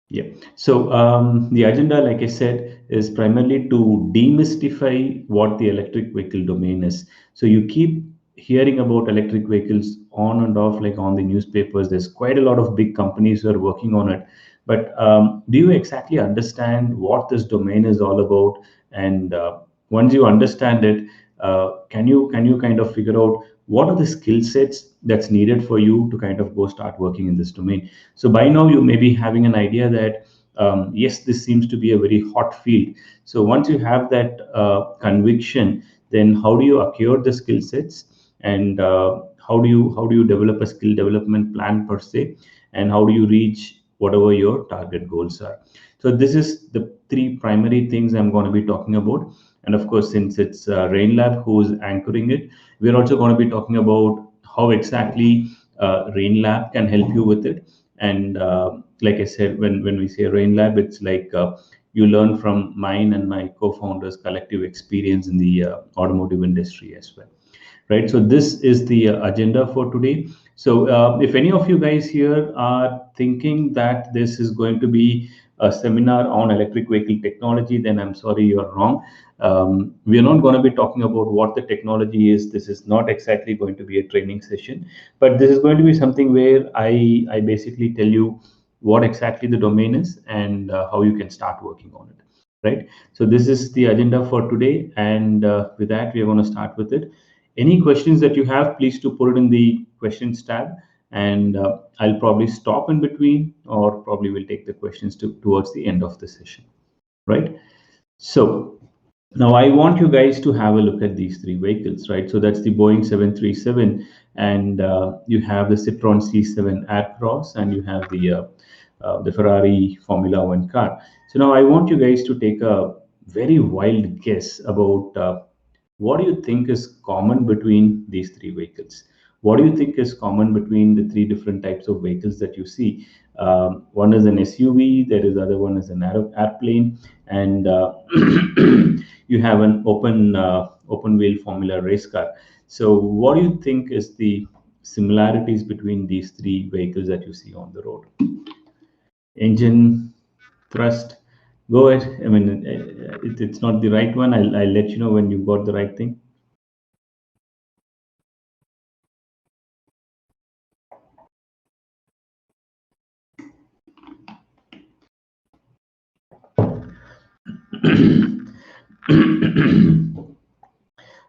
Yeah. So the agenda, like I said, is primarily to demystify what the electric vehicle domain is. So you keep hearing about electric vehicles on and off, like on the newspapers. There's quite a lot of big companies who are working on it. But do you exactly understand what this domain is all about? And once you understand it, can you kind of figure out what are the skill sets that's needed for you to kind of go start working in this domain? So by now you may be having an idea that yes, this seems to be a very hot field. So once you have that conviction, then how do you acquire the skill sets, and how do you develop a skill development plan per se, and how do you reach whatever your target goals are? So this is the three primary things I'm going to be talking about. And of course, since it's Rain Lab who's anchoring it, we're also going to be talking about how exactly Rain Lab can help you with it. And like I said, when we say Rain Lab, it's like you learn from mine and my co-founders' collective experience in the automotive industry as well, right? So this is the agenda for today. So if any of you guys here are thinking that this is going to be a seminar on electric vehicle technology, then I'm sorry, you're wrong. We are not going to be talking about what the technology is. This is not exactly going to be a training session, but this is going to be something where I basically tell you what exactly the domain is, and how you can start working on it, right? So this is the agenda for today, and with that, we are going to start with it. Any questions that you have, please to put it in the questions tab, and I'll probably stop in between, or probably will take the questions towards the end of the session, right? So now I want you guys to have a look at these three vehicles, right? So that's the Boeing 737, and you have the Citroen C7 Aircross, and you have the Ferrari Formula One car. So now I want you guys to take a very wild guess about what do you think is common between these three vehicles? What do you think is common between the three different types of vehicles that you see? One is an SUV, there is other one is an airplane, and you have an open wheel Formula race car. So, what do you think is the similarities between these three vehicles that you see on the road? Engine, thrust. Go ahead. I mean, it's not the right one. I'll let you know when you got the right thing.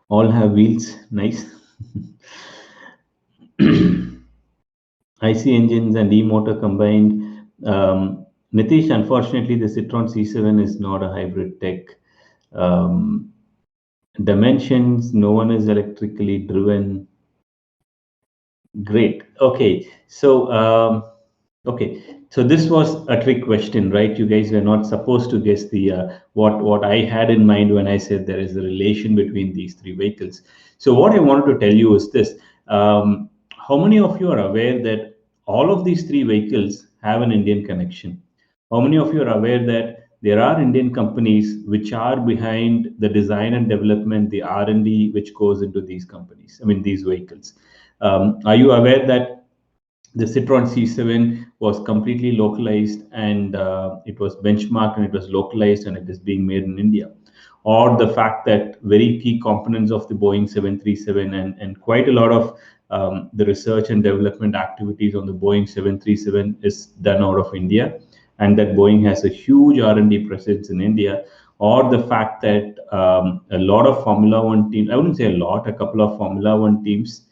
All have wheels. Nice. IC engines and e-motor combined. Nitish, unfortunately, the Citroen C7 is not a hybrid tech. Um, Dimensions, no one is electrically driven. Great. Okay. So, okay. So this was a trick question, right? You guys were not supposed to guess the what I had in mind when I said there is a relation between these three vehicles. So what I wanted to tell you is this: how many of you are aware that all of these three vehicles have an Indian connection? How many of you are aware that there are Indian companies which are behind the design and development, the R&D which goes into these companies? I mean, these vehicles. Are you aware that the Citroen C7 was completely localized, and it was benchmarked and it was localized and it is being made in India? Or the fact that very key components of the Boeing 737 and quite a lot of the research and development activities on the Boeing 737 is done out of India, and that Boeing has a huge R&D presence in India? Or the fact that a lot of Formula One teams, I wouldn't say a lot, a couple of Formula One teams,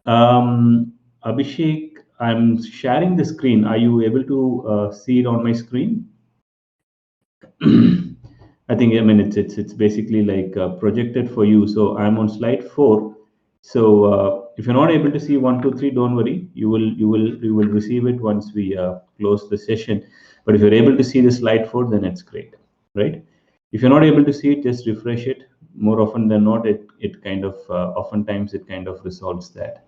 Abhishek, I'm sharing the screen. Are you able to see it on my screen? I mean it's basically like projected for you. So I'm on slide 4. So if you're not able to see 1, 2, 3, don't worry. You will receive it once we close the session. But if you're able to see the slide 4, then it's great, right? If you're not able to see it, just refresh it. More often than not, it kind of oftentimes it kind of resolves that.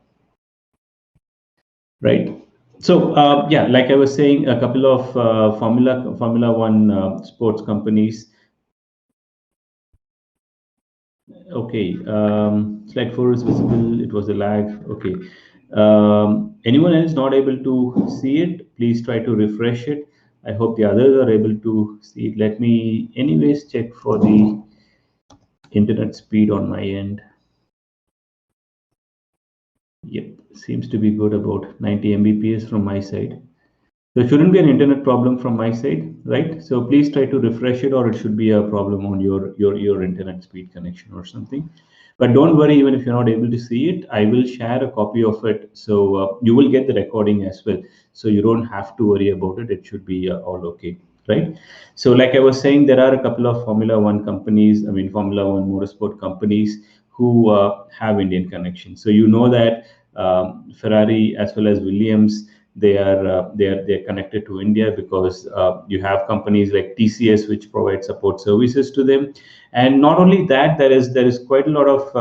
Right. So yeah, like I was saying, a couple of Formula One sports companies. Okay, slide 4 is visible. It was a lag. Okay. Anyone else not able to see it? Please try to refresh it. I hope the others are able to see it. Let me, anyways, check for the internet speed on my end. Yep, seems to be good, about 90 Mbps from my side. There shouldn't be an internet problem from my side, right? So please try to refresh it, or it should be a problem on your internet speed connection or something. But don't worry, even if you're not able to see it, I will share a copy of it, so you will get the recording as well. So you don't have to worry about it. It should be all okay, right? So, like I was saying, there are a couple of Formula One companies. I mean, Formula One motorsport companies who have Indian connections. So you know that Ferrari as well as Williams, they're connected to India because you have companies like TCS which provide support services to them, and not only that, there is quite a lot of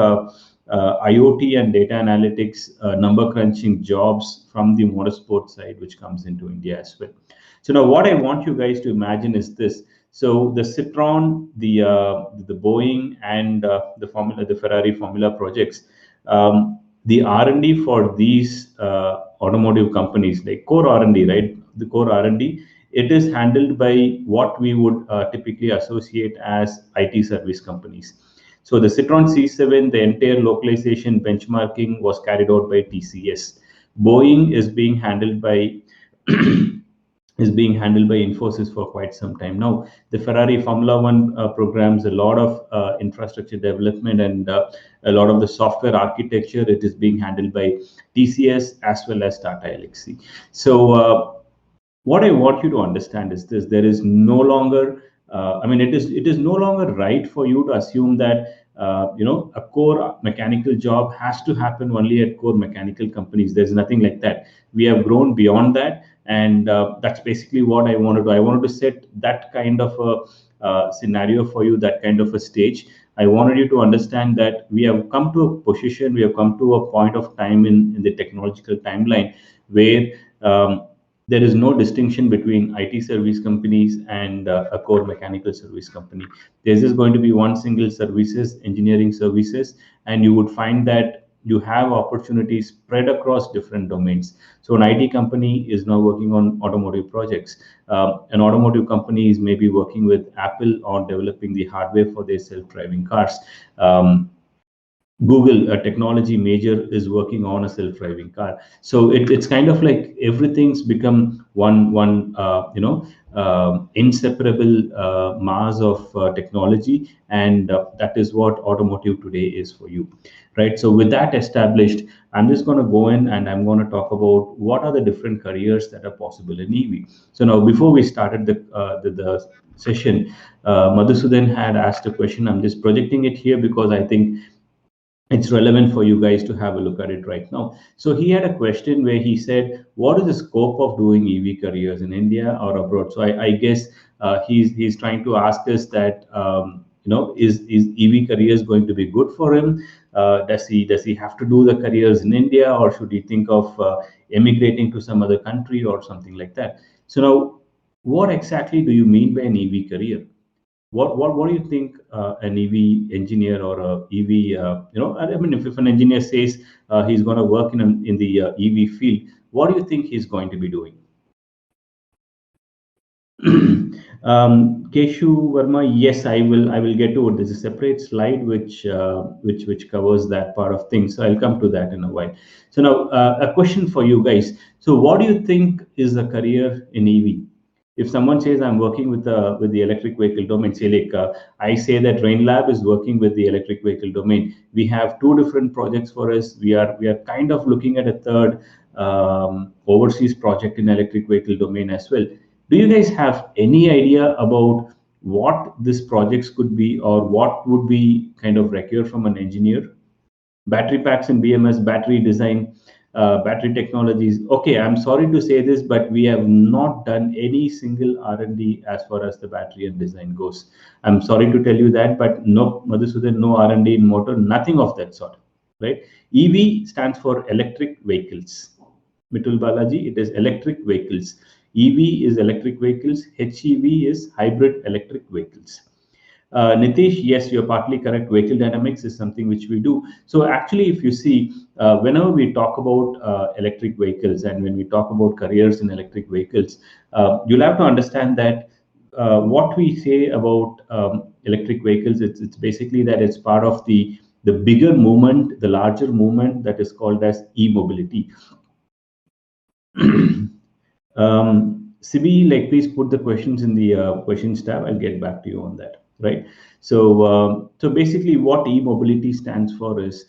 IoT and data analytics, number crunching jobs from the motorsport side which comes into India as well. So now what I want you guys to imagine is this. So the Citroen, the Boeing, and the Ferrari Formula projects, the R&D for these automotive companies, like core R&D, right? The core R&D, it is handled by what we would typically associate as IT service companies. So the Citroen C7, the entire localization benchmarking was carried out by TCS. Boeing is being handled by Infosys for quite some time now. The Ferrari Formula One programs a lot of infrastructure development and a lot of the software architecture. It is being handled by TCS as well as Tata Elxsi. So what I want you to understand is this: there is no longer, I mean, it is no longer right for you to assume that a core mechanical job has to happen only at core mechanical companies. There's nothing like that. We have grown beyond that, and that's basically what I wanted to. I wanted to set that kind of a scenario for you, that kind of a stage. I wanted you to understand that we have come to a position, we have come to a point of time in the technological timeline where there is no distinction between IT service companies and a core mechanical service company. There's just going to be one single services, engineering services, and you would find that you have opportunities spread across different domains. So an IT company is now working on automotive projects. An automotive company is maybe working with Apple on developing the hardware for their self-driving cars. Google, a technology major, is working on a self-driving car. So it's kind of like everything's become one inseparable mass of technology, and that is what automotive today is for you, right? So with that established, I'm just going to go in and I'm going to talk about what are the different careers that are possible in EV. So now, before we started the session, Madhusudan had asked a question. I'm just projecting it here because I think it's relevant for you guys to have a look at it right now. So he had a question where he said, "What is the scope of doing EV careers in India or abroad?" So I guess he's trying to ask us that is EV careers going to be good for him? Does he have to do the careers in India, or should he think of emigrating to some other country or something like that? So now, what exactly do you mean by an EV career? What do you think an EV engineer or a EV I mean, if an engineer says he's going to work in the EV field, what do you think he's going to be doing? Keshu Verma, yes, I will get to it. There's a separate slide which covers that part of things. So I'll come to that in a while. So now a question for you guys. So what do you think is a career in EV? If someone says I'm working with the electric vehicle domain, say like I say that Rain Lab is working with the electric vehicle domain. We have two different projects for us. We are kind of looking at a third overseas project in electric vehicle domain as well. Do you guys have any idea about what these projects could be, or what would be kind of required from an engineer? Battery packs and BMS, battery design, battery technologies. Okay, I'm sorry to say this, but we have not done any single R&D as far as the battery and design goes. I'm sorry to tell you that, but no, Madhusudan, no R&D in motor, nothing of that sort, right? EV stands for electric vehicles. Mitul Balaji, it is electric vehicles. EV is electric vehicles. HEV is hybrid electric vehicles. Nitish, yes, you're partly correct. Vehicle dynamics is something which we do. So actually, if you see, whenever we talk about electric vehicles and when we talk about careers in electric vehicles, you'll have to understand that what we say about electric vehicles, it's basically that it's part of the bigger movement, the larger movement that is called as e-mobility. Sibi, like, please put the questions in the questions tab. I'll get back to you on that. Right. So basically, what e-mobility stands for is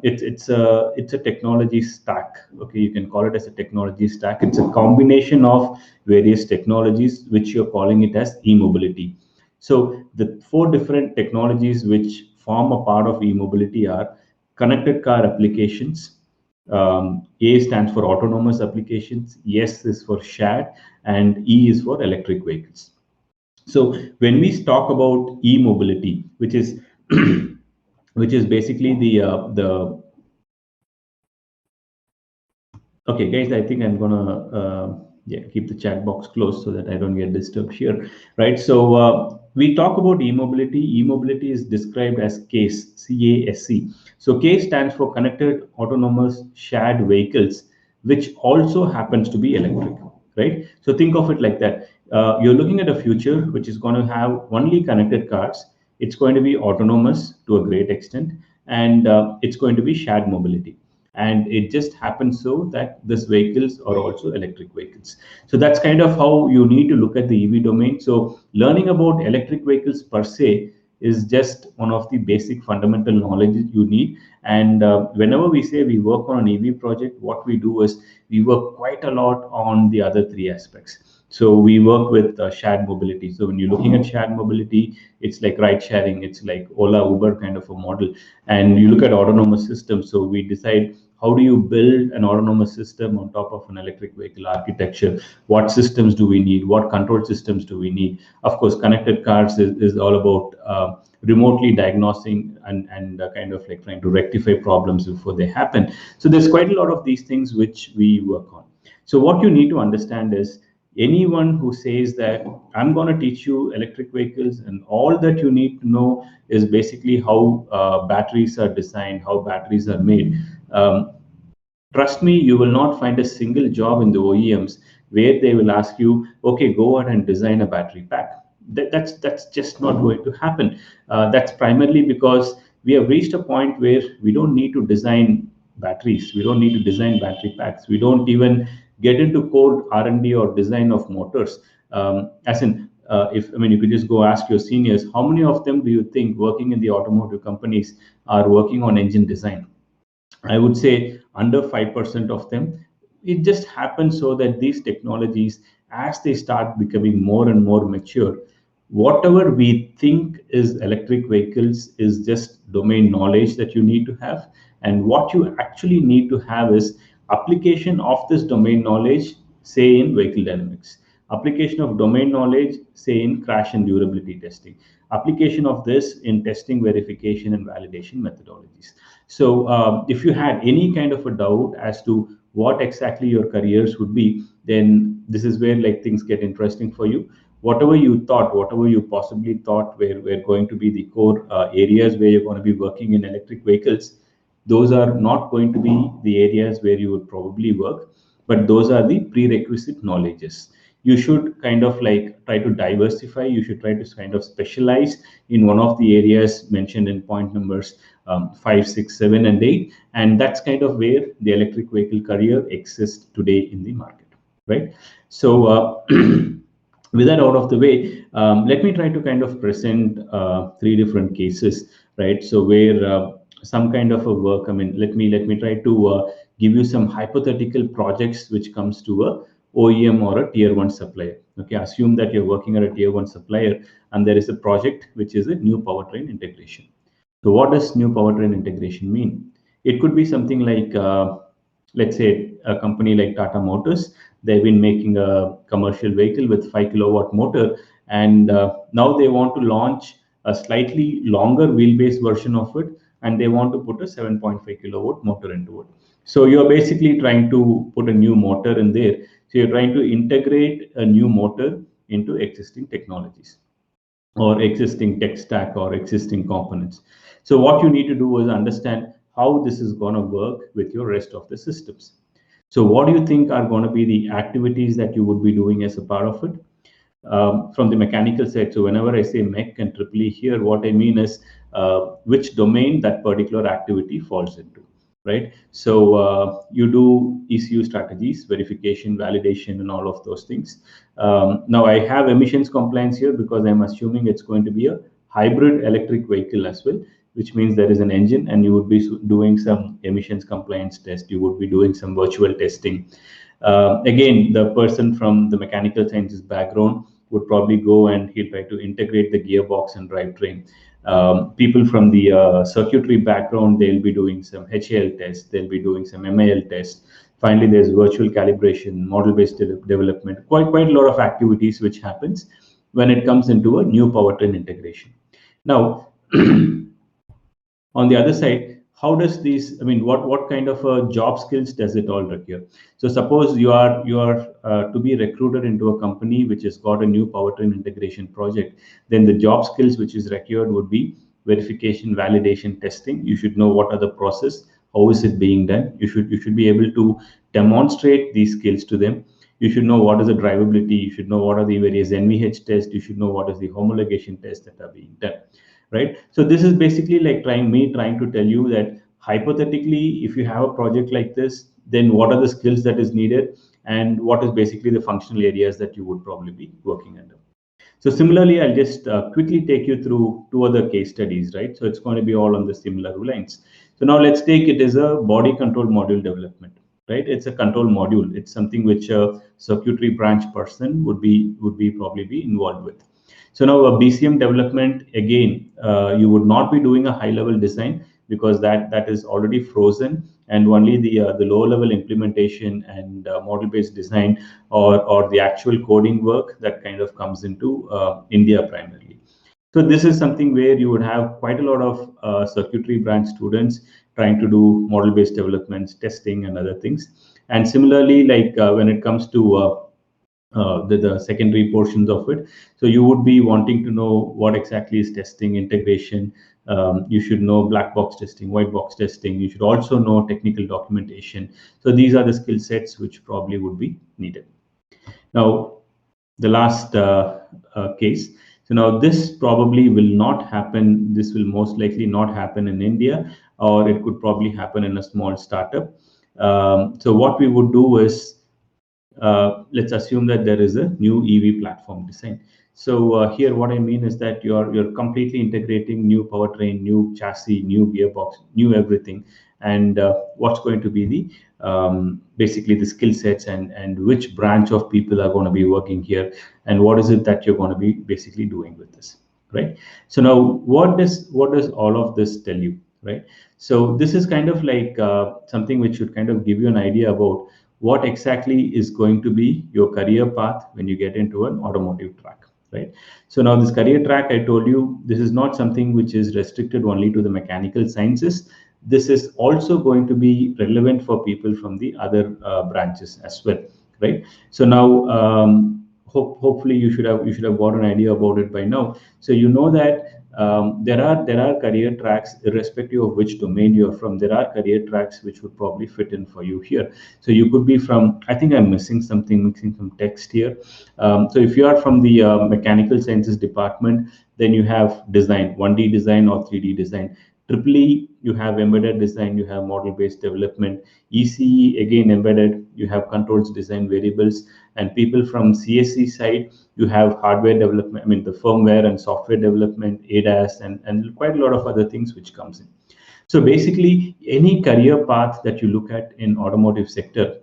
it's a technology stack. Okay, you can call it as a technology stack. It's a combination of various technologies, which you're calling it as e-mobility. So the four different technologies which form a part of e-mobility are connected car applications. A stands for autonomous applications, S is for shared, and E is for electric vehicles. So when we talk about e-mobility, which is which is basically the Okay, guys, I think I'm gonna yeah, keep the chat box closed so that I don't get disturbed here, right? So we talk about e-mobility. E-mobility is described as CASE, C-A-S-E. So CASE stands for Connected Autonomous Shared Vehicles, which also happens to be electric, right? So think of it like that. You're looking at a future which is going to have only connected cars. It's going to be autonomous to a great extent, and it's going to be shared mobility, and it just happens so that these vehicles are also electric vehicles. So that's kind of how you need to look at the EV domain. So learning about electric vehicles per se is just one of the basic fundamental knowledge you need. And whenever we say we work on an EV project, what we do is we work quite a lot on the other three aspects. So we work with shared mobility. So when you're looking at shared mobility, it's like ride sharing, it's like Ola, Uber kind of a model. And you look at autonomous systems. So we decide how do you build an autonomous system on top of an electric vehicle architecture? What systems do we need? What control systems do we need? Of course, connected cars is all about remotely diagnosing and kind of like trying to rectify problems before they happen. So there's quite a lot of these things which we work on. So what you need to understand is anyone who says that I'm going to teach you electric vehicles and all that you need to know is basically how batteries are designed, how batteries are made. Trust me, you will not find a single job in the OEMs where they will ask you, okay, go out and design a battery pack. That's just not going to happen. That's primarily because we have reached a point where we don't need to design batteries. We don't need to design battery packs. We don't even get into code R&D or design of motors. As in, if I mean, you could just go ask your seniors, how many of them do you think working in the automotive companies are working on engine design? I would say under 5% of them. It just happens so that these technologies, as they start becoming more and more mature, whatever we think is electric vehicles is just domain knowledge that you need to have. And what you actually need to have is application of this domain knowledge, say in vehicle dynamics, application of domain knowledge, say in crash and durability testing, application of this in testing, verification, and validation methodologies. So, if you had any kind of a doubt as to what exactly your careers would be, then this is where like things get interesting for you. Whatever you thought, whatever you possibly thought were going to be the core areas where you're going to be working in electric vehicles, those are not going to be the areas where you would probably work, but those are the prerequisite knowledges. You should kind of like try to diversify, you should try to kind of specialize in one of the areas mentioned in point numbers 5, 6, 7, and 8, and that's kind of where the electric vehicle career exists today in the market, right? So with that out of the way, let me try to kind of present three different cases, right? So where some kind of a work, I mean, let me try to give you some hypothetical projects which comes to a OEM or a tier one supplier. Okay, assume that you're working at a tier one supplier and there is a project which is a new powertrain integration. So what does new powertrain integration mean? It could be something like, let's say, a company like Tata Motors. They've been making a commercial vehicle with 5 kilowatt motor, and now they want to launch a slightly longer wheelbase version of it, and they want to put a 7.5 kilowatt motor into it. So you're basically trying to put a new motor in there. So you're trying to integrate a new motor into existing technologies. or existing tech stack or existing components. So what you need to do is understand how this is going to work with your rest of the systems. So what do you think are going to be the activities that you would be doing as a part of it? From the mechanical side. So whenever I say mech and triple E here, what I mean is which domain that particular activity falls into, right? So you do ECU strategies, verification, validation, and all of those things. Now I have emissions compliance here because I'm assuming it's going to be a hybrid electric vehicle as well, which means there is an engine and you would be doing some emissions compliance test. You would be doing some virtual testing. Again, the person from the mechanical sciences background would probably go and he'll try to integrate the gearbox and drivetrain. People from the circuitry background, they'll be doing some HAL tests, they'll be doing some MAL tests. Finally, there's virtual calibration, model-based development, quite a lot of activities which happens when it comes into a new powertrain integration. Now, on the other side, how does these, I mean, what kind of job skills does it all require? So suppose you are to be recruited into a company which has got a new powertrain integration project, then the job skills which is required would be verification, validation, testing. You should know what are the process, how is it being done. You should be able to demonstrate these skills to them. You should know what is the drivability. You should know what are the various NVH tests. You should know what is the homologation tests that are being done, right? So this is basically like trying to tell you that hypothetically, if you have a project like this, then what are the skills that is needed, and what is basically the functional areas that you would probably be working under. So similarly, I'll just quickly take you through two other case studies, right? So it's going to be all on the similar lines. So now let's take it as a body control module development, right? It's a control module. It's something which a circuitry branch person would be probably be involved with. So now a BCM development, again, you would not be doing a high level design because that is already frozen, and only the low level implementation and model based design or the actual coding work that kind of comes into India primarily. So this is something where you would have quite a lot of circuitry branch students trying to do model based developments, testing, and other things. And similarly, like when it comes to the secondary portions of it. So you would be wanting to know what exactly is testing, integration. You should know black box testing, white box testing. You should also know technical documentation. So these are the skill sets which probably would be needed. Now, the last case. So now this probably will not happen. This will most likely not happen in India, or it could probably happen in a small startup. So what we would do is let's assume that there is a new EV platform design. So here, what I mean is that you're completely integrating new powertrain, new chassis, new gearbox, new everything, and what's going to be the basically the skill sets and which branch of people are going to be working here, and what is it that you're going to be basically doing with this, right? So now, what does all of this tell you, right? So this is kind of like something which should kind of give you an idea about what exactly is going to be your career path when you get into an automotive track, right? So now this career track, I told you, this is not something which is restricted only to the mechanical sciences. This is also going to be relevant for people from the other branches as well, right? So now hopefully you should have got an idea about it by now. So you know that there are career tracks irrespective of which domain you're from. There are career tracks which would probably fit in for you here. So you could be from, I think I'm missing something, mixing some text here. So if you are from the mechanical sciences department, then you have design, 1D design or 3D design. Triple E, you have embedded design, you have model based development. ECE, again embedded, you have controls design variables. And people from CSE side, you have hardware development, I mean the firmware and software development, ADAS, and quite a lot of other things which comes in. So basically, any career path that you look at in automotive sector,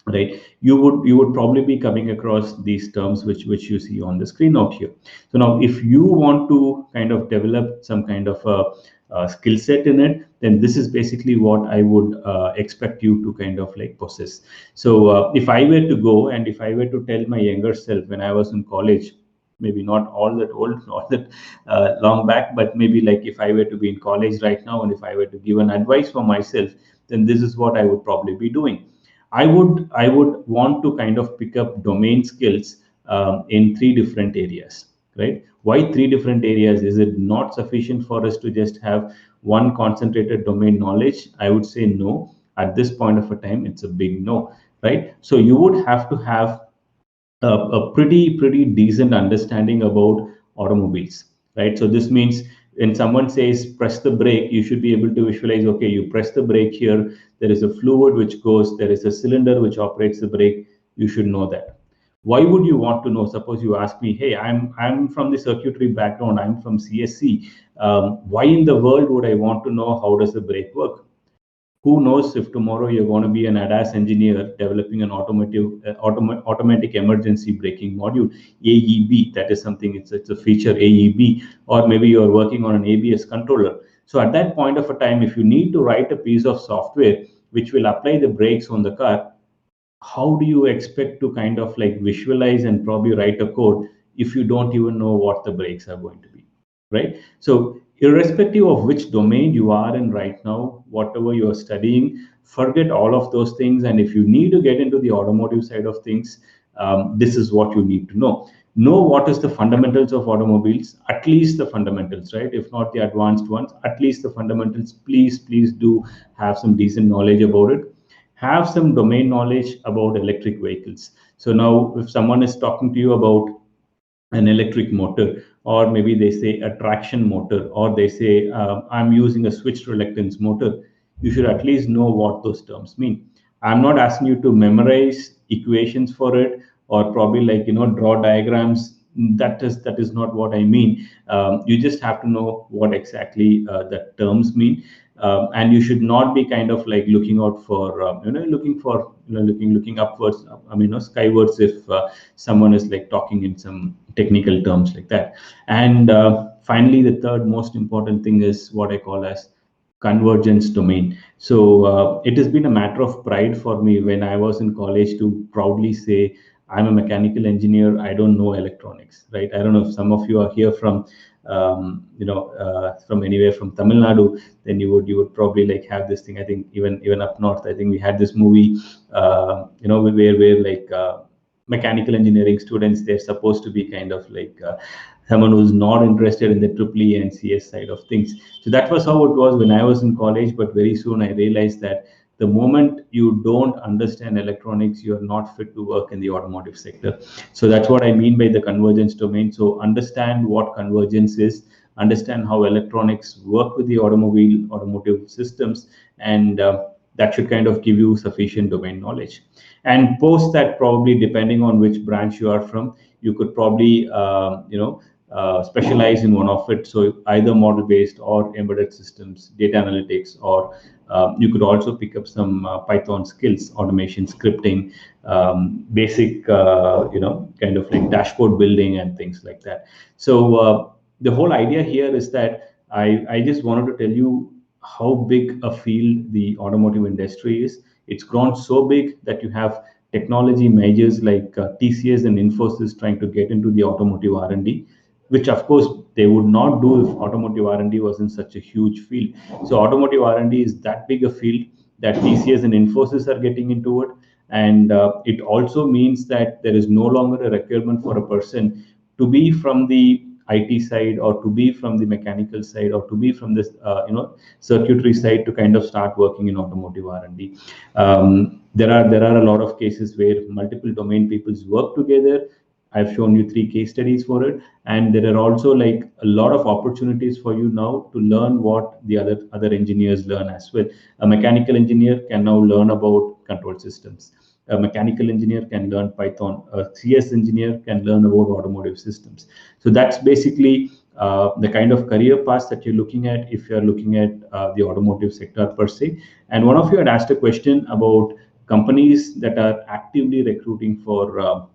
right, you would probably be coming across these terms which you see on the screen out here. So now if you want to kind of develop some kind of a skill set in it, then this is basically what I would expect you to kind of like possess. So if I were to go and if I were to tell my younger self when I was in college, maybe not all that old, not that long back, but maybe like if I were to be in college right now and if I were to give an advice for myself, then this is what I would probably be doing. I would want to kind of pick up domain skills in three different areas, right? Why three different areas? Is it not sufficient for us to just have one concentrated domain knowledge? I would say no. At this point of a time, it's a big no, right? So you would have to have a pretty decent understanding about automobiles, right? So this means when someone says press the brake, you should be able to visualize, okay, you press the brake here, there is a fluid which goes, there is a cylinder which operates the brake. You should know that. Why would you want to know? Suppose you ask me, hey, I'm from the circuitry background, I'm from CSC. Why in the world would I want to know how does the brake work? Who knows if tomorrow you're going to be an ADAS engineer developing an automatic emergency braking module, AEB. That is something, it's a feature, AEB. Or maybe you're working on an ABS controller. So at that point of a time, if you need to write a piece of software which will apply the brakes on the car, how do you expect to kind of like visualize and probably write a code if you don't even know what the brakes are going to be, right? So irrespective of which domain you are in right now, whatever you are studying, forget all of those things. And if you need to get into the automotive side of things, this is what you need to know what is the fundamentals of automobiles, at least the fundamentals, right? If not the advanced ones, at least the fundamentals. Please do have some decent knowledge about it. Have some domain knowledge about electric vehicles. So now if someone is talking to you about an electric motor, or maybe they say a traction motor, or they say I'm using a switched reluctance motor, you should at least know what those terms mean. I'm not asking you to memorize equations for it, or probably like draw diagrams. That is not what I mean. You just have to know what exactly the terms mean. And you should not be kind of like looking out for looking for looking upwards, I mean skywards, if someone is like talking in some technical terms like that. And finally, the third most important thing is what I call as convergence domain. So it has been a matter of pride for me when I was in college to proudly say I'm a mechanical engineer. I don't know electronics, right? I don't know if some of you are here from from anywhere from Tamil Nadu, then you would probably like have this thing. I think even up north, I think we had this movie, where like mechanical engineering students, they're supposed to be kind of like someone who's not interested in the triple E and CS side of things. So that was how it was when I was in college. But very soon I realized that the moment you don't understand electronics, you're not fit to work in the automotive sector. So that's what I mean by the convergence domain. So understand what convergence is, understand how electronics work with the automotive systems, and that should kind of give you sufficient domain knowledge. And post that, probably depending on which branch you are from, you could probably specialize in one of it. So either model based or embedded systems, data analytics, or you could also pick up some Python skills, automation, scripting, basic kind of like dashboard building and things like that. So the whole idea here is that I just wanted to tell you how big a field the automotive industry is. It's grown so big that you have technology majors like TCS and Infosys trying to get into the automotive R&D, which of course they would not do if automotive R&D was in such a huge field. So automotive R&D is that big a field that TCS and Infosys are getting into it. And it also means that there is no longer a requirement for a person to be from the IT side, or to be from the mechanical side, or to be from this circuitry side to kind of start working in automotive R&D. There are a lot of cases where multiple domain peoples work together. I've shown you three case studies for it, and there are also like a lot of opportunities for you now to learn what the other engineers learn as well. A mechanical engineer can now learn about control systems. A mechanical engineer can learn Python. A CS engineer can learn about automotive systems. So that's basically the kind of career path that you're looking at if you're looking at the automotive sector per se. And one of you had asked a question about companies that are actively recruiting for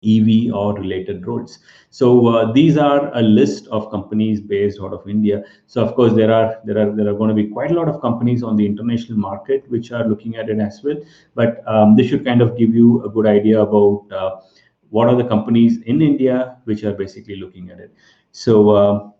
EV or related roles. So these are a list of companies based out of India. So of course there are going to be quite a lot of companies on the international market which are looking at it as well. But this should kind of give you a good idea about what are the companies in India which are basically looking at it. So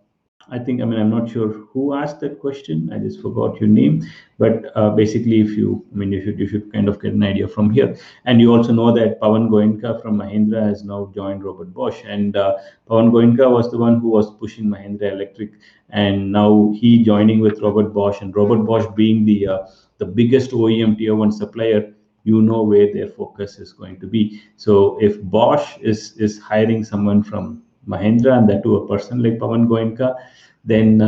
I think, I mean, I'm not sure who asked that question. I just forgot your name. But basically, if you, I mean, you should kind of get an idea from here. And you also know that Pawan Goenka from Mahindra has now joined Robert Bosch. And Pawan Goenka was the one who was pushing Mahindra Electric. And now he joining with Robert Bosch. And Robert Bosch being the biggest OEM tier one supplier, you know where their focus is going to be. So if Bosch is hiring someone from Mahindra, and that to a person like Pawan Goenka, then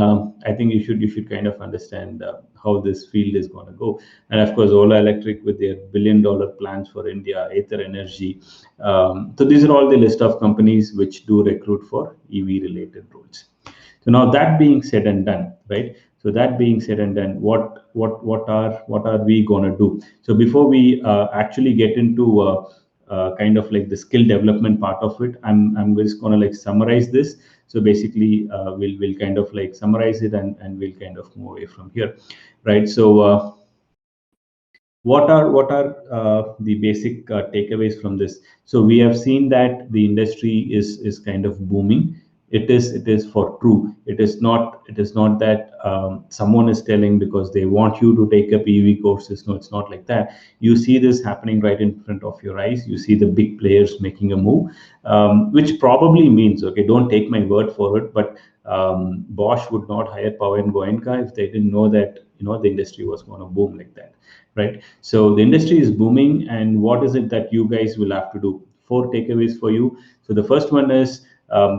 I think you should kind of understand how this field is going to go. And of course, Ola Electric with their billion-dollar plans for India, Ather Energy. So these are all the list of companies which do recruit for EV-related roles. So now that being said and done, right? So that being said and done, what are we gonna do? So before we actually get into kind of like the skill development part of it, I'm just gonna like summarize this. So basically, we'll kind of like summarize it, and we'll kind of move away from here, right? So what are the basic takeaways from this? So we have seen that the industry is kind of booming. It is for true. It is not that someone is telling because they want you to take up EV courses. No, it's not like that. You see this happening right in front of your eyes. You see the big players making a move, which probably means, okay, don't take my word for it, but Bosch would not hire Pawan Goenka if they didn't know that the industry was going to boom like that, right? So the industry is booming, and what is it that you guys will have to do? Four takeaways for you. So the first one is,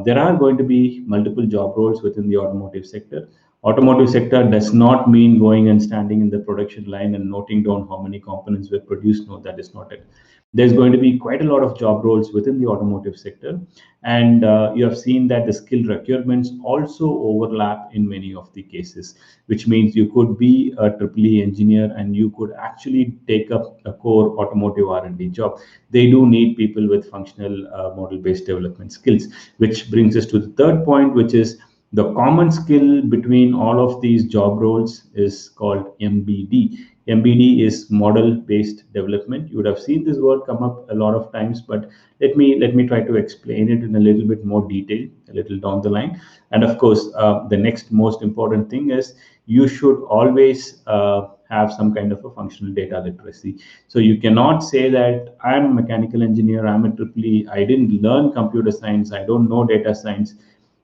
there are going to be multiple job roles within the automotive sector. Automotive sector does not mean going and standing in the production line and noting down how many components were produced. No, that is not it. There's going to be quite a lot of job roles within the automotive sector, and you have seen that the skill requirements also overlap in many of the cases, which means you could be a triple E engineer and you could actually take up a core automotive R&D job. They do need people with functional model-based development skills, which brings us to the third point, which is the common skill between all of these job roles is called MBD. MBD is model-based development. You would have seen this word come up a lot of times, but let me try to explain it in a little bit more detail a little down the line. And of course, the next most important thing is you should always have some kind of a functional data literacy. So you cannot say that I'm a mechanical engineer, I'm a triple E, I didn't learn computer science, I don't know data science.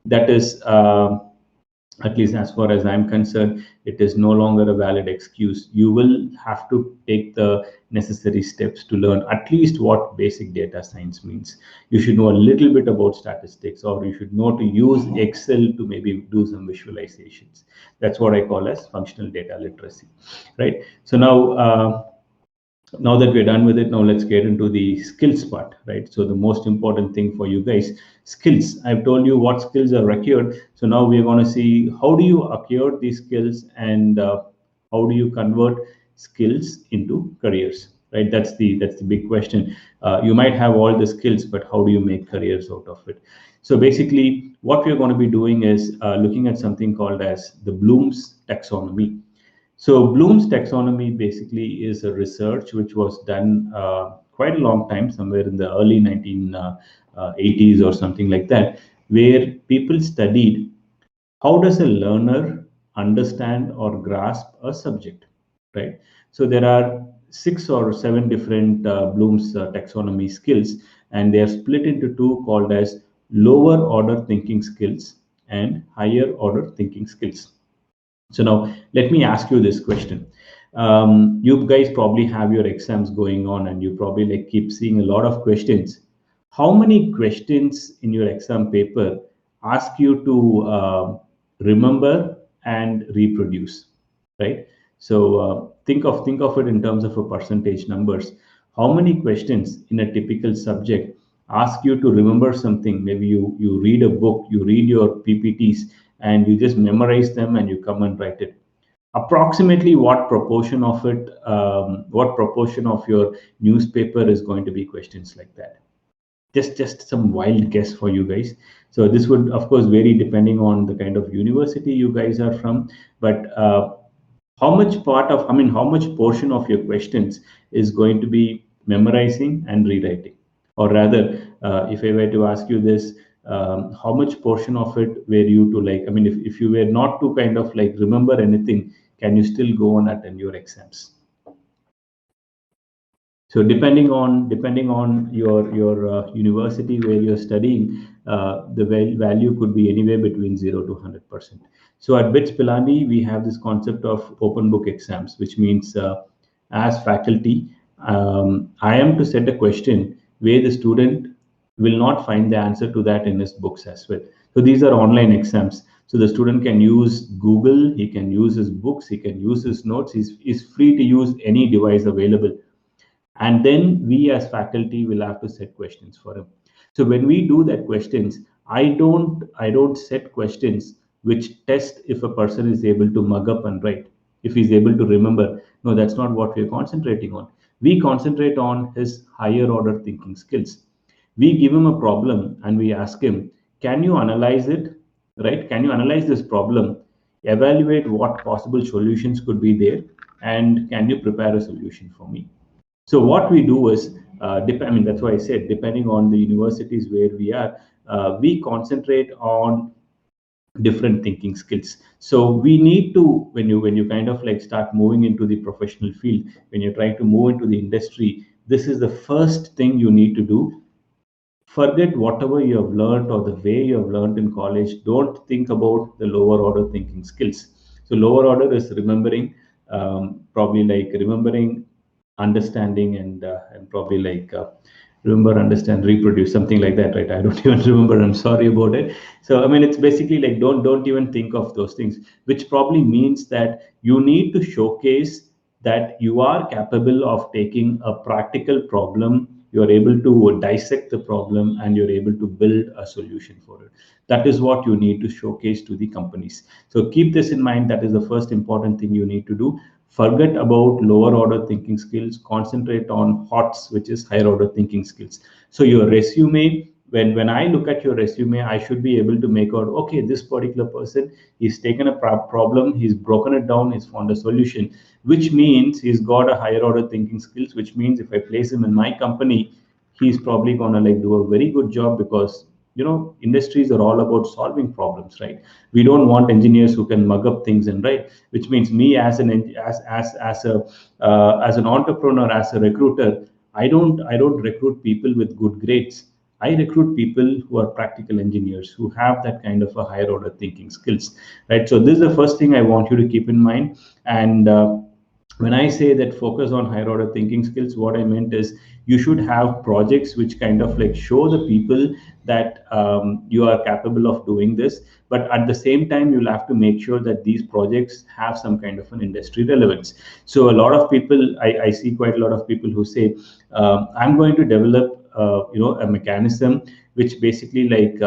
That is, at least as far as I'm concerned, it is no longer a valid excuse. You will have to take the necessary steps to learn at least what basic data science means. You should know a little bit about statistics, or you should know to use Excel to maybe do some visualizations. That's what I call as functional data literacy, right? So now that we're done with it, now let's get into the skills part, right? So the most important thing for you guys, skills. I've told you what skills are required. So now we're going to see how do you acquire these skills, and how do you convert skills into careers, right? That's the big question. You might have all the skills, but how do you make careers out of it? So basically, what we're going to be doing is looking at something called as the Bloom's taxonomy. So Bloom's taxonomy basically is a research which was done quite a long time, somewhere in the early 1980s or something like that, where people studied how does a learner understand or grasp a subject, right? So there are 6 or 7 different Bloom's taxonomy skills, and they are split into two called as lower order thinking skills and higher order thinking skills. So now let me ask you this question. You guys probably have your exams going on, and you probably like keep seeing a lot of questions. How many questions in your exam paper ask you to remember and reproduce, right? So think of it in terms of a percentage numbers. How many questions in a typical subject ask you to remember something? Maybe you read a book, you read your PPTs, and you just memorize them and you come and write it. Approximately what proportion of it, what proportion of your newspaper is going to be questions like that? Just some wild guess for you guys. So this would of course vary depending on the kind of university you guys are from, but how much part of, I mean, how much portion of your questions is going to be memorizing and rewriting? Or rather, if I were to ask you this, how much portion of it were you to like, I mean, if you were not to kind of like remember anything, can you still go on attend your exams? So depending on your university where you're studying, the value could be anywhere between 0 to 100%. So at BITS Pilani, we have this concept of open book exams, which means as faculty, I am to set a question where the student will not find the answer to that in his books as well. So these are online exams. So the student can use Google, he can use his books, he can use his notes. He's free to use any device available, and then we as faculty will have to set questions for him. So when we do that questions, I don't set questions which test if a person is able to mug up and write, if he's able to remember. No, that's not what we're concentrating on. We concentrate on his higher order thinking skills. We give him a problem and we ask him, can you analyze it? Right, can you analyze this problem, evaluate what possible solutions could be there, and can you prepare a solution for me? So what we do is, I mean, that's why I said, depending on the universities where we are, we concentrate on different thinking skills. So we need to, when you kind of like start moving into the professional field, when you're trying to move into the industry, this is the first thing you need to do. Forget whatever you have learned or the way you have learned in college. Don't think about the lower order thinking skills. So lower order is remembering, probably like remembering, understanding, and probably like remember, understand, reproduce, something like that, right? I don't even remember, I'm sorry about it. So I mean, it's basically like don't even think of those things, which probably means that you need to showcase that you are capable of taking a practical problem, you're able to dissect the problem, and you're able to build a solution for it. That is what you need to showcase to the companies. So keep this in mind. That is the first important thing you need to do. Forget about lower order thinking skills, concentrate on HOTS, which is higher order thinking skills. So your resume, when I look at your resume, I should be able to make out, okay, this particular person, he's taken a problem, he's broken it down, he's found a solution, which means he's got a higher order thinking skills, which means if I place him in my company, he's probably going to like do a very good job, because industries are all about solving problems, right? We don't want engineers who can mug up things and write, which means me as an as an entrepreneur, as a recruiter, I don't recruit people with good grades. I recruit people who are practical engineers who have that kind of a higher order thinking skills, right? So this is the first thing I want you to keep in mind. And when I say that focus on higher order thinking skills, what I meant is you should have projects which kind of like show the people that you are capable of doing this. But at the same time, you'll have to make sure that these projects have some kind of an industry relevance. So a lot of people, I see quite a lot of people who say, I'm going to develop, a mechanism which basically like,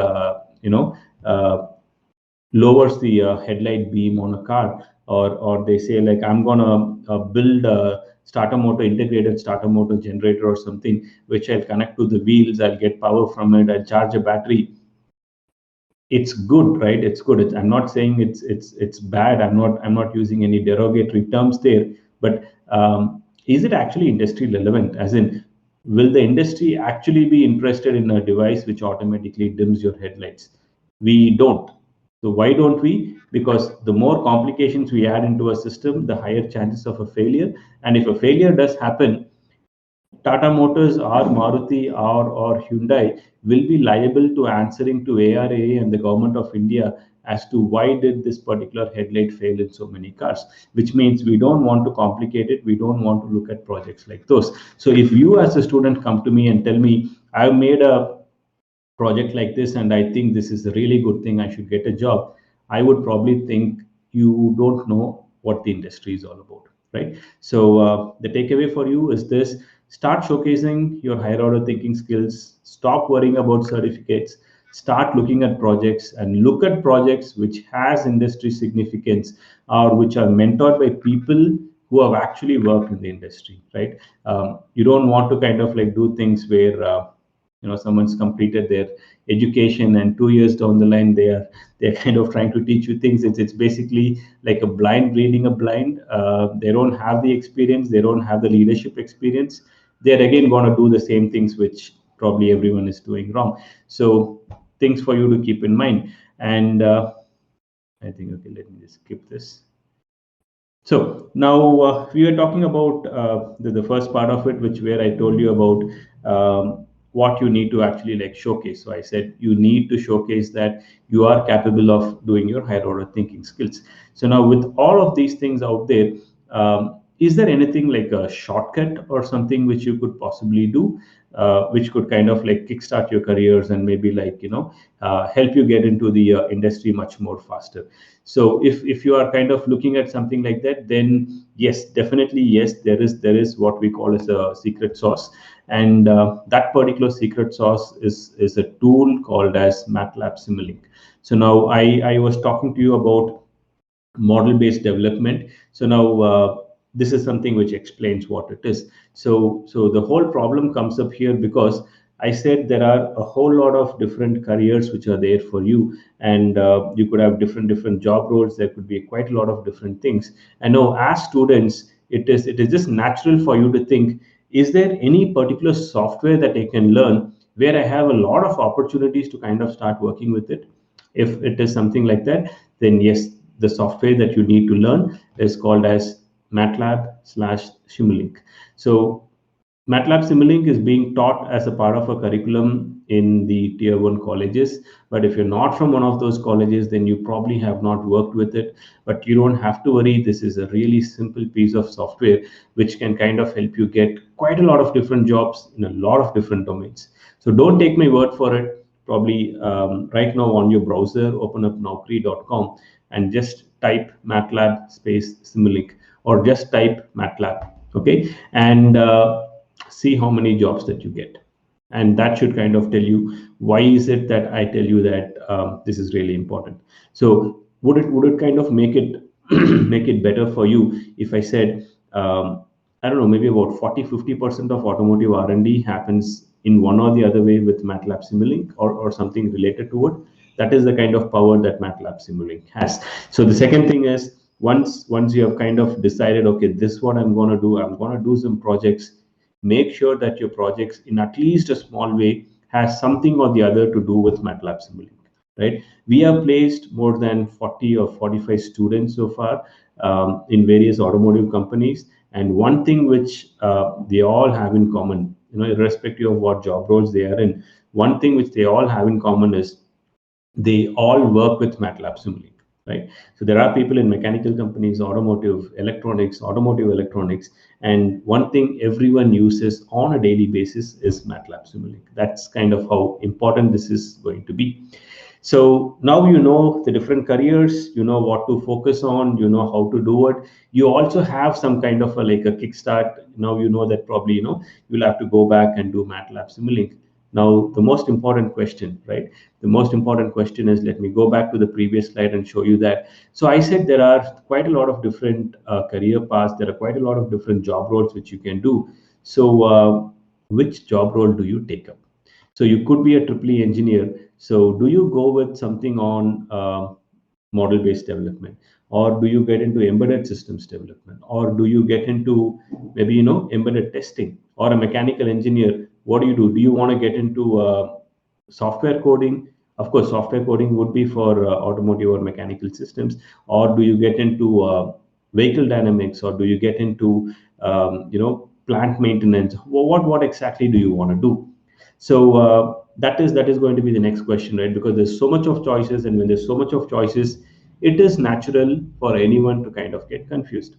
lowers the headlight beam on a car, or they say like, I'm gonna build a starter motor, integrated starter motor generator or something, which I'll connect to the wheels, I'll get power from it, I'll charge a battery. It's good, right? It's good. I'm not saying it's bad. I'm not using any derogatory terms there. But is it actually industry relevant? As in, will the industry actually be interested in a device which automatically dims your headlights? We don't. So why don't we? Because the more complications we add into a system, the higher chances of a failure. And if a failure does happen, Tata Motors or Maruti or Hyundai will be liable to answering to ARAA and the government of India as to why did this particular headlight fail in so many cars, which means we don't want to complicate it. We don't want to look at projects like those. So if you as a student come to me and tell me, I've made a project like this and I think this is a really good thing, I should get a job, I would probably think you don't know what the industry is all about, right? So the takeaway for you is this: start showcasing your higher order thinking skills, stop worrying about certificates, start looking at projects, and look at projects which has industry significance or which are mentored by people who have actually worked in the industry, right? You don't want to kind of like do things where someone's completed their education and 2 years down the line they're kind of trying to teach you things. It's basically like a blind reading a blind. They don't have the experience, they don't have the leadership experience. They're again going to do the same things which probably everyone is doing wrong. So things for you to keep in mind. And I think, okay, let me just skip this. So now we were talking about the first part of it, which where I told you about what you need to actually like showcase. So I said you need to showcase that you are capable of doing your higher order thinking skills. So now with all of these things out there, is there anything like a shortcut or something which you could possibly do, which could kind of like kickstart your careers and maybe like help you get into the industry much more faster? So if you are kind of looking at something like that, then yes, definitely yes, there is what we call as a secret sauce, and that particular secret sauce is a tool called as MATLAB Simulink. So now I was talking to you about model based development. So now this is something which explains what it is. So the whole problem comes up here because I said there are a whole lot of different careers which are there for you, and you could have different job roles. There could be quite a lot of different things. And now as students, it is just natural for you to think, is there any particular software that I can learn where I have a lot of opportunities to kind of start working with it? If it is something like that, then yes, the software that you need to learn is called as MATLAB/Simulink. So MATLAB Simulink is being taught as a part of a curriculum in the tier one colleges. But if you're not from one of those colleges, then you probably have not worked with it. But you don't have to worry. This is a really simple piece of software which can kind of help you get quite a lot of different jobs in a lot of different domains. So don't take my word for it. Probably right now on your browser, open up naukri.com and just type MATLAB space Simulink, or just type MATLAB. Okay, and see how many jobs that you get, and that should kind of tell you why is it that I tell you that this is really important. So would it kind of make it make it better for you if I said, I don't know, maybe about 40-50% of automotive R&D happens in one or the other way with MATLAB Simulink, or something related to it? That is the kind of power that MATLAB Simulink has. So the second thing is, once you have kind of decided, okay, this is what I'm going to do, I'm going to do some projects, make sure that your projects in at least a small way has something or the other to do with MATLAB Simulink, right? We have placed more than 40 or 45 students so far in various automotive companies, and one thing which they all have in common, irrespective of what job roles they are in, one thing which they all have in common is they all work with MATLAB Simulink, right? So there are people in mechanical companies, automotive electronics, and one thing everyone uses on a daily basis is MATLAB Simulink. That's kind of how important this is going to be. So now you know the different careers, you know what to focus on, you know how to do it. You also have some kind of like a kickstart. Now you know that probably you'll have to go back and do MATLAB Simulink. Now the most important question, right? The most important question is, let me go back to the previous slide and show you that. So I said there are quite a lot of different career paths. There are quite a lot of different job roles which you can do. So which job role do you take up? So you could be a triple E engineer. So do you go with something on model-based development, or do you get into embedded systems development, or do you get into maybe embedded testing, or a mechanical engineer? What do you do? Do you want to get into software coding? Of course, software coding would be for automotive or mechanical systems. Or do you get into vehicle dynamics, or do you get into plant maintenance? What exactly do you want to do? So that is going to be the next question, right? Because there's so much of choices, and when there's so much of choices, it is natural for anyone to kind of get confused.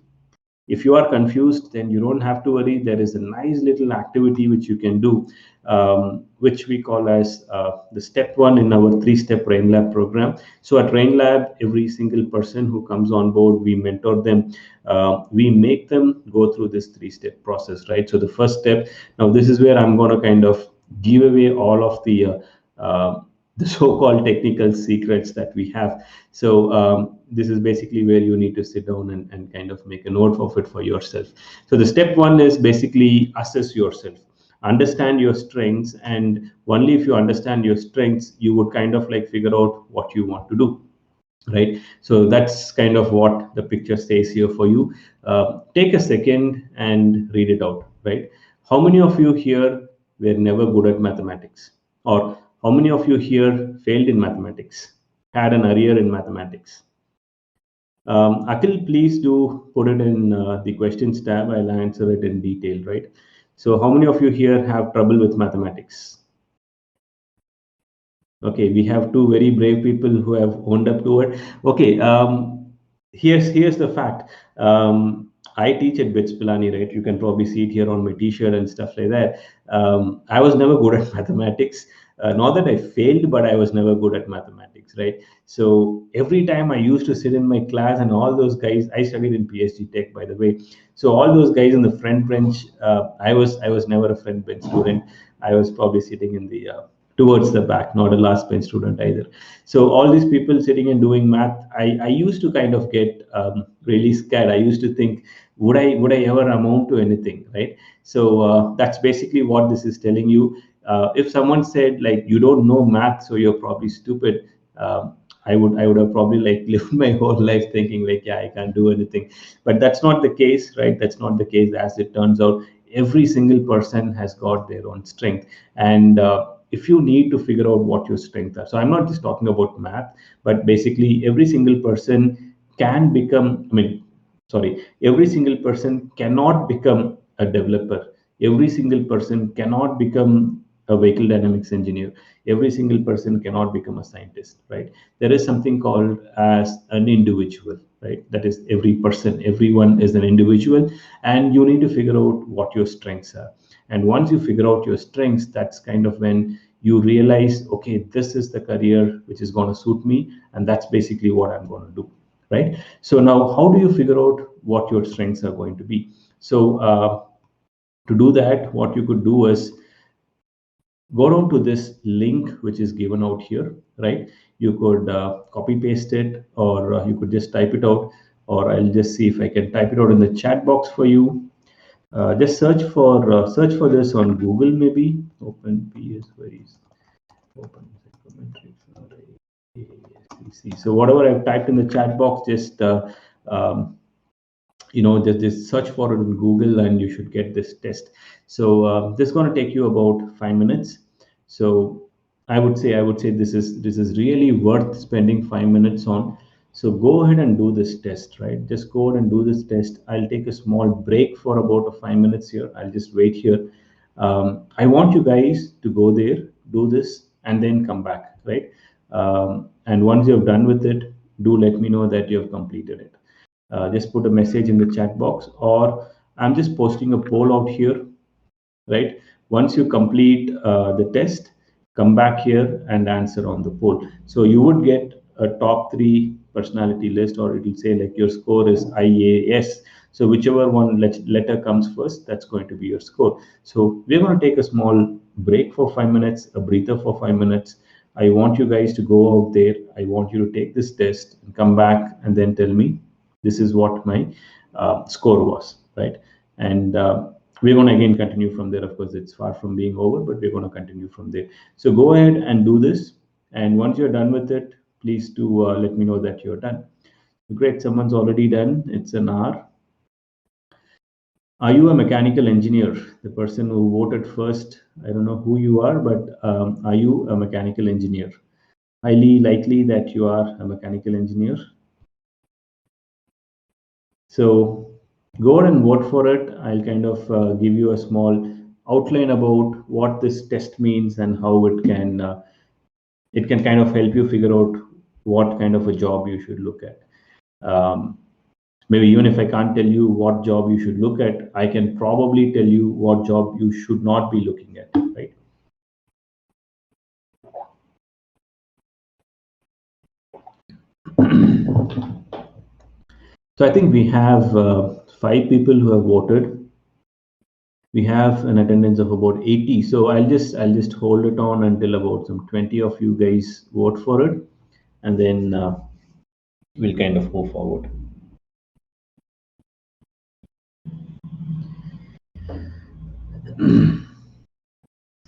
If you are confused, then you don't have to worry. There is a nice little activity which you can do, which we call as the step one in our three-step Rain Lab program. So at Rain Lab, every single person who comes on board, we mentor them. We make them go through this three-step process, right? So the first step, now this is where I'm going to kind of give away all of the so-called technical secrets that we have. So this is basically where you need to sit down and kind of make a note of it for yourself. So the step one is basically assess yourself, understand your strengths, and only if you understand your strengths, you would kind of like figure out what you want to do, right? So that's kind of what the picture says here for you. Take a second and read it out, right? How many of you here were never good at mathematics? Or How many of you here failed in mathematics, had an arrear in mathematics? Akhil, please do put it in the questions tab. I'll answer it in detail, right? So, how many of you here have trouble with mathematics? Okay, we have two very brave people who have owned up to it. Okay, here's the fact. I teach at BITS Pilani, right? You can probably see it here on my T-shirt and stuff like that. I was never good at mathematics. Not that I failed, but I was never good at mathematics, right? So every time I used to sit in my class, and all those guys, I studied in PSG Tech, by the way. So all those guys in the front bench, I was never a front bench student. I was probably sitting in the towards the back, not a last bench student either. So all these people sitting and doing math, I used to kind of get really scared. I used to think, would I ever amount to anything, right? So that's basically what this is telling you. If someone said like you don't know math, so you're probably stupid. I would have probably like lived my whole life thinking like, yeah, I can't do anything. But that's not the case, right? That's not the case. As it turns out, every single person has got their own strength. And if you need to figure out what your strengths are, so I'm not just talking about math, but basically every single person can become, I mean, sorry, every single person cannot become a developer. Every single person cannot become a vehicle dynamics engineer. Every single person cannot become a scientist, right? There is something called as an individual, right? That is every person, everyone is an individual, and you need to figure out what your strengths are. And once you figure out your strengths, that's kind of when you realize, okay, this is the career which is going to suit me, and that's basically what I'm going to do, right? So now, how do you figure out what your strengths are going to be? So to do that, what you could do is go down to this link which is given out here, right? You could copy paste it, or you could just type it out, or I'll just see if I can type it out in the chat box for you. Just search for this on Google, maybe. Open PS, where is open supplementary for ASCC. So whatever I've typed in the chat box, just um, just search for it in Google, and you should get this test. So this is going to take you about 5 minutes. So I would say this is really worth spending 5 minutes on. So go ahead and do this test, right? Just go ahead and do this test. I'll take a small break for about 5 minutes here. I'll just wait here. I want you guys to go there, do this, and then come back, right? And once you're done with it, do let me know that you have completed it. Just put a message in the chat box, or I'm just posting a poll out here, right? Once you complete the test, come back here and answer on the poll. So you would get a top three personality list, or it will say like your score is IAS. So whichever one letter comes first, that's going to be your score. So we're going to take a small break for 5 minutes, a breather for 5 minutes. I want you guys to go out there. I want you to take this test and come back and then tell me this is what my score was, right? And we're going to again continue from there. Of course, it's far from being over, but we're going to continue from there. So go ahead and do this. And once you're done with it, please do let me know that you're done. Great, someone's already done. It's an hour. Are you a mechanical engineer? The person who voted first, I don't know who you are, but are you a mechanical engineer? Highly likely that you are a mechanical engineer. So go ahead and vote for it. I'll kind of give you a small outline about what this test means and how it can kind of help you figure out what kind of a job you should look at. Maybe even if I can't tell you what job you should look at, I can probably tell you what job you should not be looking at, right? So I think we have 5 people who have voted. We have an attendance of about 80. So I'll just hold it on until about some 20 of you guys vote for it, and then we'll kind of move forward.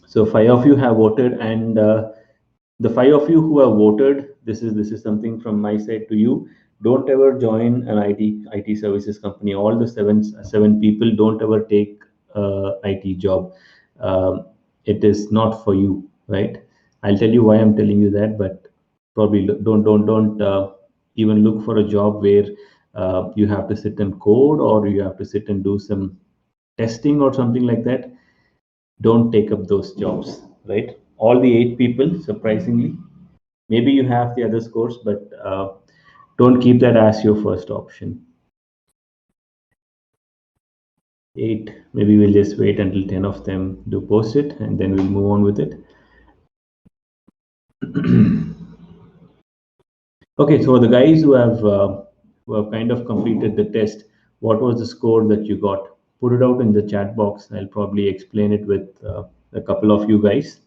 So 5 of you have voted, and the 5 of you who have voted, this is something from my side to you. Don't ever join an IT services company. All the seven people, don't ever take IT job. It is not for you, right? I'll tell you why I'm telling you that, but probably don't even look for a job where you have to sit and code or you have to sit and do some testing or something like that. Don't take up those jobs, right? All the eight people, surprisingly, maybe you have the other scores, but don't keep that as your first option. Eight, maybe we'll just wait until 10 of them do post it and then we'll move on with it. Okay, so the guys who have kind of completed the test, what was the score that you got? Put it out in the chat box. I'll probably explain it with a couple of you guys.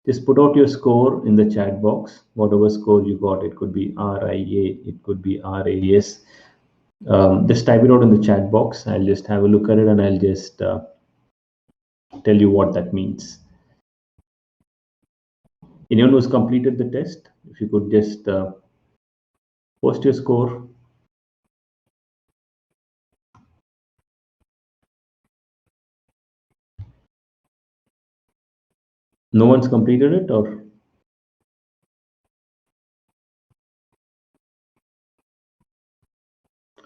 Just put out your score in the chat box, whatever score you got. It could be RIA, it could be RAS. Just type it out in the chat box. I'll just have a look at it and I'll just tell you what that means. Anyone who's completed the test, if you could just post your score. No one's completed it, or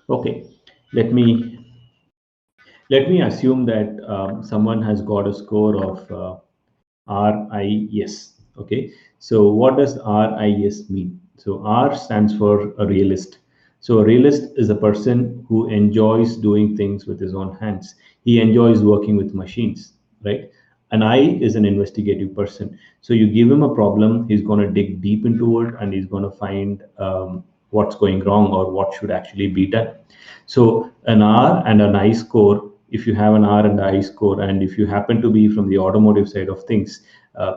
okay. Let me let me assume that someone has got a score of RIS. Okay, so what does RIS mean? So R stands for a realist. So a realist is a person who enjoys doing things with his own hands. He enjoys working with machines, right? An I is an investigative person. So you give him a problem, he's going to dig deep into it and he's going to find what's going wrong or what should actually be done. So an R and an I score, if you have an R and I score, and if you happen to be from the automotive side of things,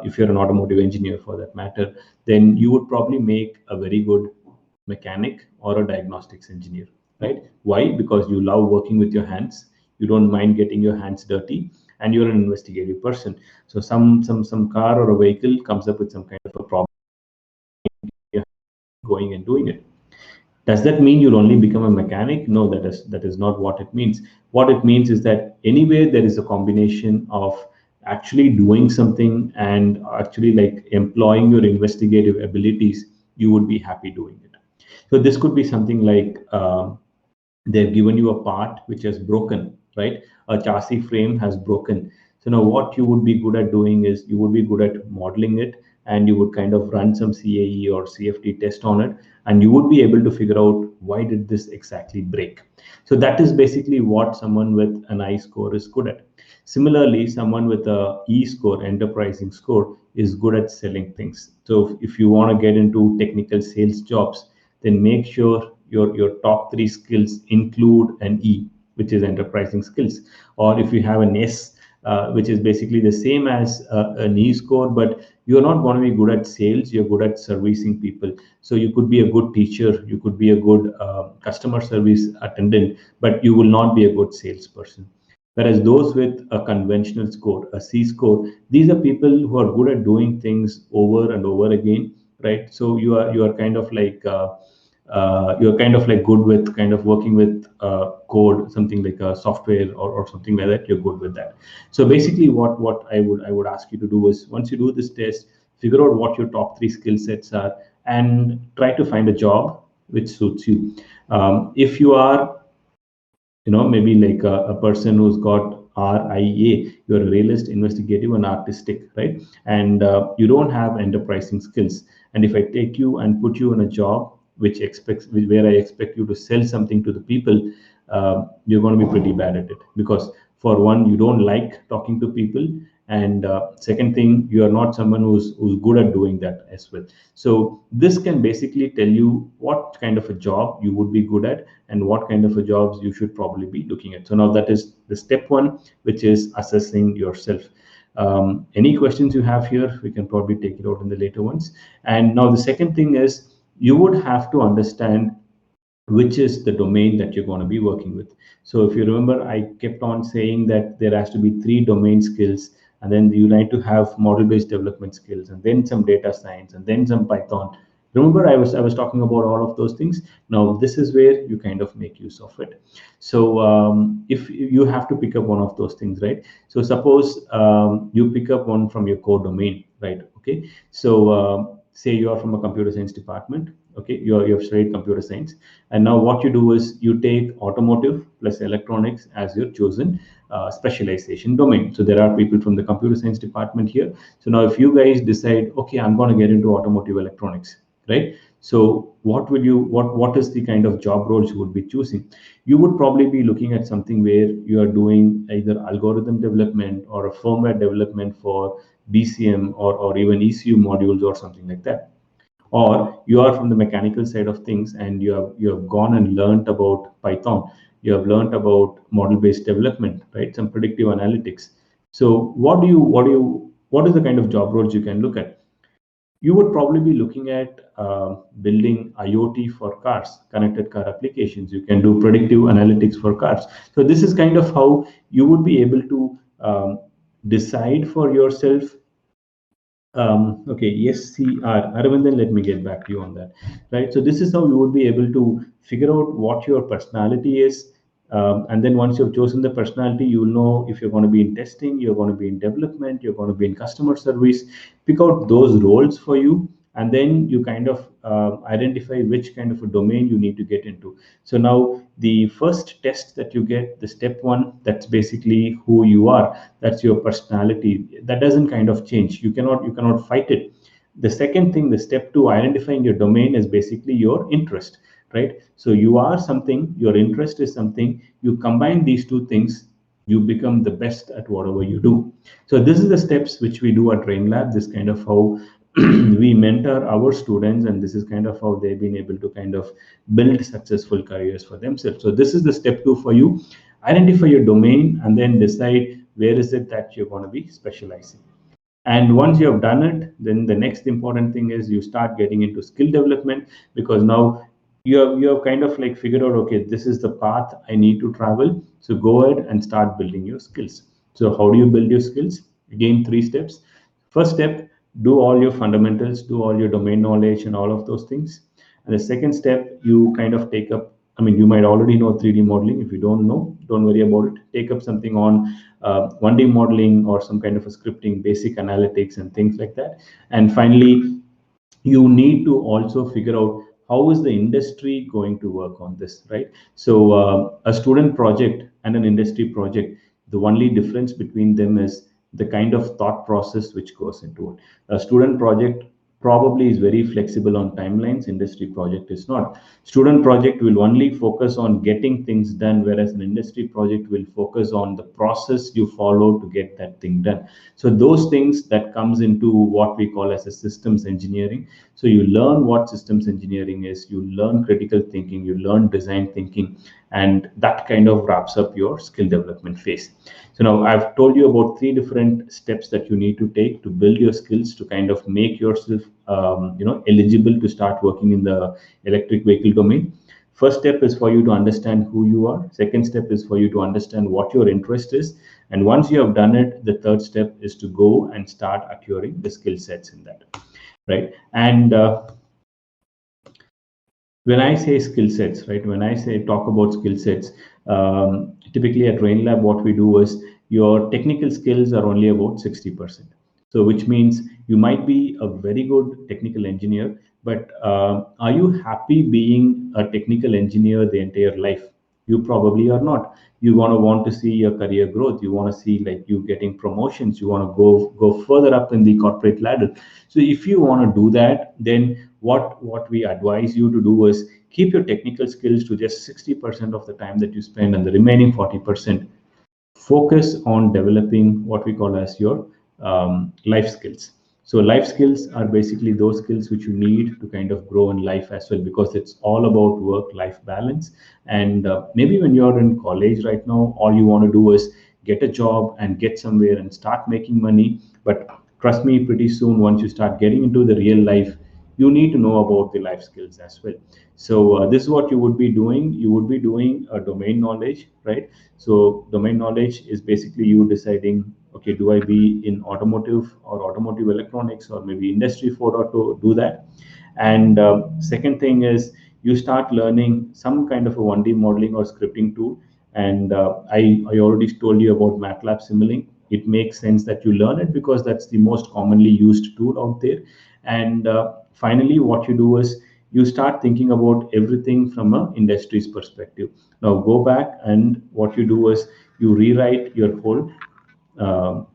if you're an automotive engineer for that matter, then you would probably make a very good mechanic or a diagnostics engineer, right? Why? Because you love working with your hands, you don't mind getting your hands dirty, and you're an investigative person. So some car or a vehicle comes up with some kind of a problem, you're going and doing it. Does that mean you'll only become a mechanic? No, that is not what it means. What it means is that anywhere there is a combination of actually doing something and actually like employing your investigative abilities, you would be happy doing it. So this could be something like they've given you a part which has broken, right? A chassis frame has broken. So now what you would be good at doing is you would be good at modeling it, and you would kind of run some CAE or CFD test on it, and you would be able to figure out why did this exactly break. So that is basically what someone with an I score is good at. Similarly, someone with a E score, enterprising score, is good at selling things. So if you want to get into technical sales jobs, then make sure your top three skills include an E, which is enterprising skills. Or if you have an S, which is basically the same as an E score, but you're not going to be good at sales, you're good at servicing people. So you could be a good teacher, you could be a good customer service attendant, but you will not be a good salesperson. Whereas those with a conventional score, a C score, these are people who are good at doing things over and over again, right? So you are kind of like you're kind of like good with kind of working with code, something like a software or something like that. You're good with that. So basically, what I would ask you to do is once you do this test, figure out what your top three skill sets are and try to find a job which suits you. If you are maybe like a person who's got RIA, you're a realist, investigative, and artistic, right? And you don't have enterprising skills. And if I take you and put you in a job where I expect you to sell something to the people, you're going to be pretty bad at it because for one, you don't like talking to people, and second thing, you are not someone who's good at doing that as well. So this can basically tell you what kind of a job you would be good at and what kind of a jobs you should probably be looking at. So now that is the step one, which is assessing yourself. Any questions you have here, we can probably take it out in the later ones. And now the second thing is you would have to understand which is the domain that you're going to be working with. So if you remember, I kept on saying that there has to be three domain skills, and then you need to have model-based development skills, and then some data science, and then some Python. Remember, I was talking about all of those things. Now this is where you kind of make use of it. So if you have to pick up one of those things, right? So suppose you pick up one from your core domain, right? Okay. So say you are from a computer science department. Okay, you have studied computer science, and now what you do is you take automotive plus electronics as your chosen specialization domain. So there are people from the computer science department here. So now if you guys decide, okay, I'm going to get into automotive electronics, right? So what is the kind of job roles you would be choosing? You would probably be looking at something where you are doing either algorithm development or a firmware development for BCM, or even ECU modules or something like that. Or you are from the mechanical side of things and you have gone and learned about Python. You have learned about model based development, right? Some predictive analytics. So what is the kind of job roles you can look at? You would probably be looking at building IoT for cars, connected car applications. You can do predictive analytics for cars. So this is kind of how you would be able to decide for yourself. Okay, yes, CR. Aravindan, let me get back to you on that. Right. So this is how you would be able to figure out what your personality is. And then once you've chosen the personality, you'll know if you're going to be in testing, you're going to be in development, you're going to be in customer service. Pick out those roles for you, and then you kind of identify which kind of a domain you need to get into. So now the first test that you get, the step one, that's basically who you are. That's your personality. That doesn't kind of change. You cannot fight it. The second thing, the step two, identifying your domain, is basically your interest, right? So you are something, your interest is something. You combine these two things, you become the best at whatever you do. So this is the steps which we do at Train Lab. This kind of how we mentor our students, and this is kind of how they've been able to kind of build successful careers for themselves. So this is the step two for you. Identify your domain and then decide where is it that you're going to be specializing. And once you have done it, then the next important thing is you start getting into skill development, because now you have kind of like figured out, okay, this is the path I need to travel. So go ahead and start building your skills. So how do you build your skills? Again, three steps. First step, do all your fundamentals, do all your domain knowledge and all of those things. And the second step, you kind of take up, I mean, you might already know 3D modeling. If you don't know, don't worry about it. Take up something on 1D modeling or some kind of a scripting, basic analytics and things like that. And finally, you need to also figure out how is the industry going to work on this, right? So a student project and an industry project, the only difference between them is the kind of thought process which goes into it. A student project probably is very flexible on timelines. Industry project is not. Student project will only focus on getting things done, whereas an industry project will focus on the process you follow to get that thing done. So those things that comes into what we call as a systems engineering. So you learn what systems engineering is, you learn critical thinking, you learn design thinking, and that kind of wraps up your skill development phase. So now I've told you about three different steps that you need to take to build your skills to kind of make yourself eligible to start working in the electric vehicle domain. First step is for you to understand who you are. Second step is for you to understand what your interest is. And once you have done it, the third step is to go and start acquiring the skill sets in that, right? And when I say skill sets, right, when I say talk about skill sets, typically at Rain Lab, what we do is your technical skills are only about 60%. So, which means you might be a very good technical engineer, but are you happy being a technical engineer the entire life? You probably are not. You want to see your career growth. You want to see like you getting promotions. You want to go further up in the corporate ladder. So if you want to do that, then what we advise you to do is keep your technical skills to just 60% of the time that you spend, and the remaining 40% focus on developing what we call as your life skills. So life skills are basically those skills which you need to kind of grow in life as well, because it's all about work life balance. And maybe when you're in college right now, all you want to do is get a job and get somewhere and start making money. But trust me, pretty soon, once you start getting into the real life, you need to know about the life skills as well. So this is what you would be doing. You would be doing a domain knowledge, right? So domain knowledge is basically you deciding Okay, do I be in automotive or automotive electronics or maybe industry 4.0 to do that? And second thing is you start learning some kind of a 1D modeling or scripting tool. And I already told you about MATLAB Simulink. It makes sense that you learn it because that's the most commonly used tool out there. And finally, what you do is you start thinking about everything from a industry's perspective. Now go back, and what you do is you rewrite your whole um,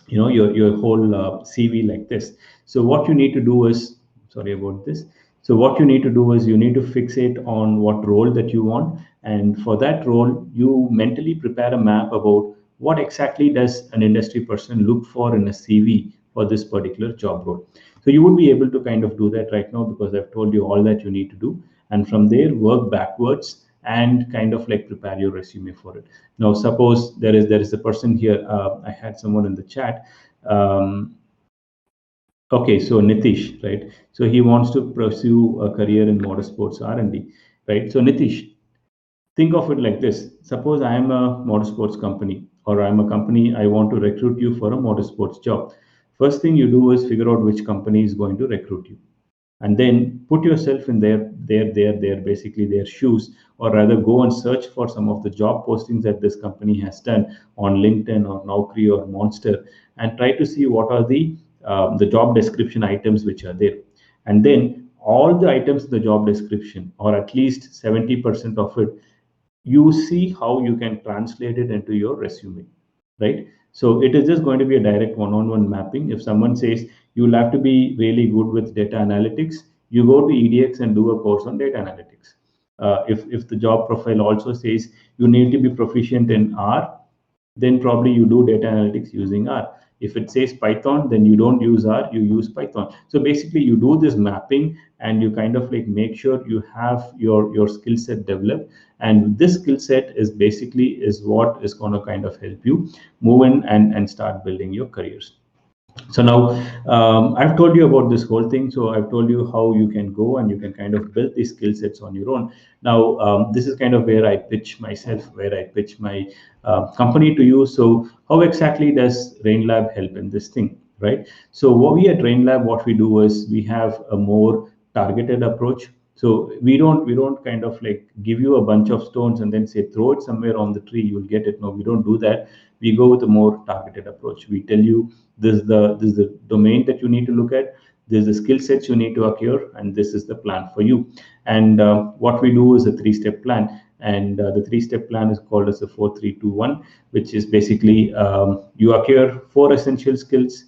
your whole CV like this. So what you need to do is, sorry about this. So what you need to do is you need to fixate on what role that you want, and for that role you mentally prepare a map about what exactly does an industry person look for in a CV for this particular job role. So you would be able to kind of do that right now because I've told you all that you need to do, and from there work backwards and kind of like prepare your resume for it. Now suppose there is a person here. I had someone in the chat. um, okay, so Nitish, right? So he wants to pursue a career in motorsports R&D, right? So Nitish, think of it like this. Suppose I am a motorsports company, or I'm a company, I want to recruit you for a motorsports job. First thing you do is figure out which company is going to recruit you, and then put yourself in their basically their shoes, or rather go and search for some of the job postings that this company has done on LinkedIn or Naukri or Monster, and try to see what are the job description items which are there. And then all the items in the job description, or at least 70% of it, you see how you can translate it into your resume, right? So it is just going to be a direct one-on-one mapping. If someone says you'll have to be really good with data analytics, you go to EDX and do a course on data analytics. If the job profile also says you need to be proficient in R, then probably you do data analytics using R. If it says Python, then you don't use R, you use Python. So basically, you do this mapping and you kind of like make sure you have your skill set developed. And this skill set is basically is what is going to kind of help you move in and start building your careers. So now I've told you about this whole thing. So I've told you how you can go and you can kind of build these skill sets on your own. Now this is kind of where I pitch myself, where I pitch my company to you. So how exactly does RainLab help in this thing, right? So what we at RainLab, what we do is we have a more targeted approach. So we don't kind of like give you a bunch of stones and then say throw it somewhere on the tree, you'll get it. No, we don't do that. We go with a more targeted approach. We tell you this is the domain that you need to look at, this is the skill sets you need to acquire, and this is the plan for you. And what we do is a three-step plan, and the three-step plan is called as a 4-3-2-1, which is basically you acquire four essential skills,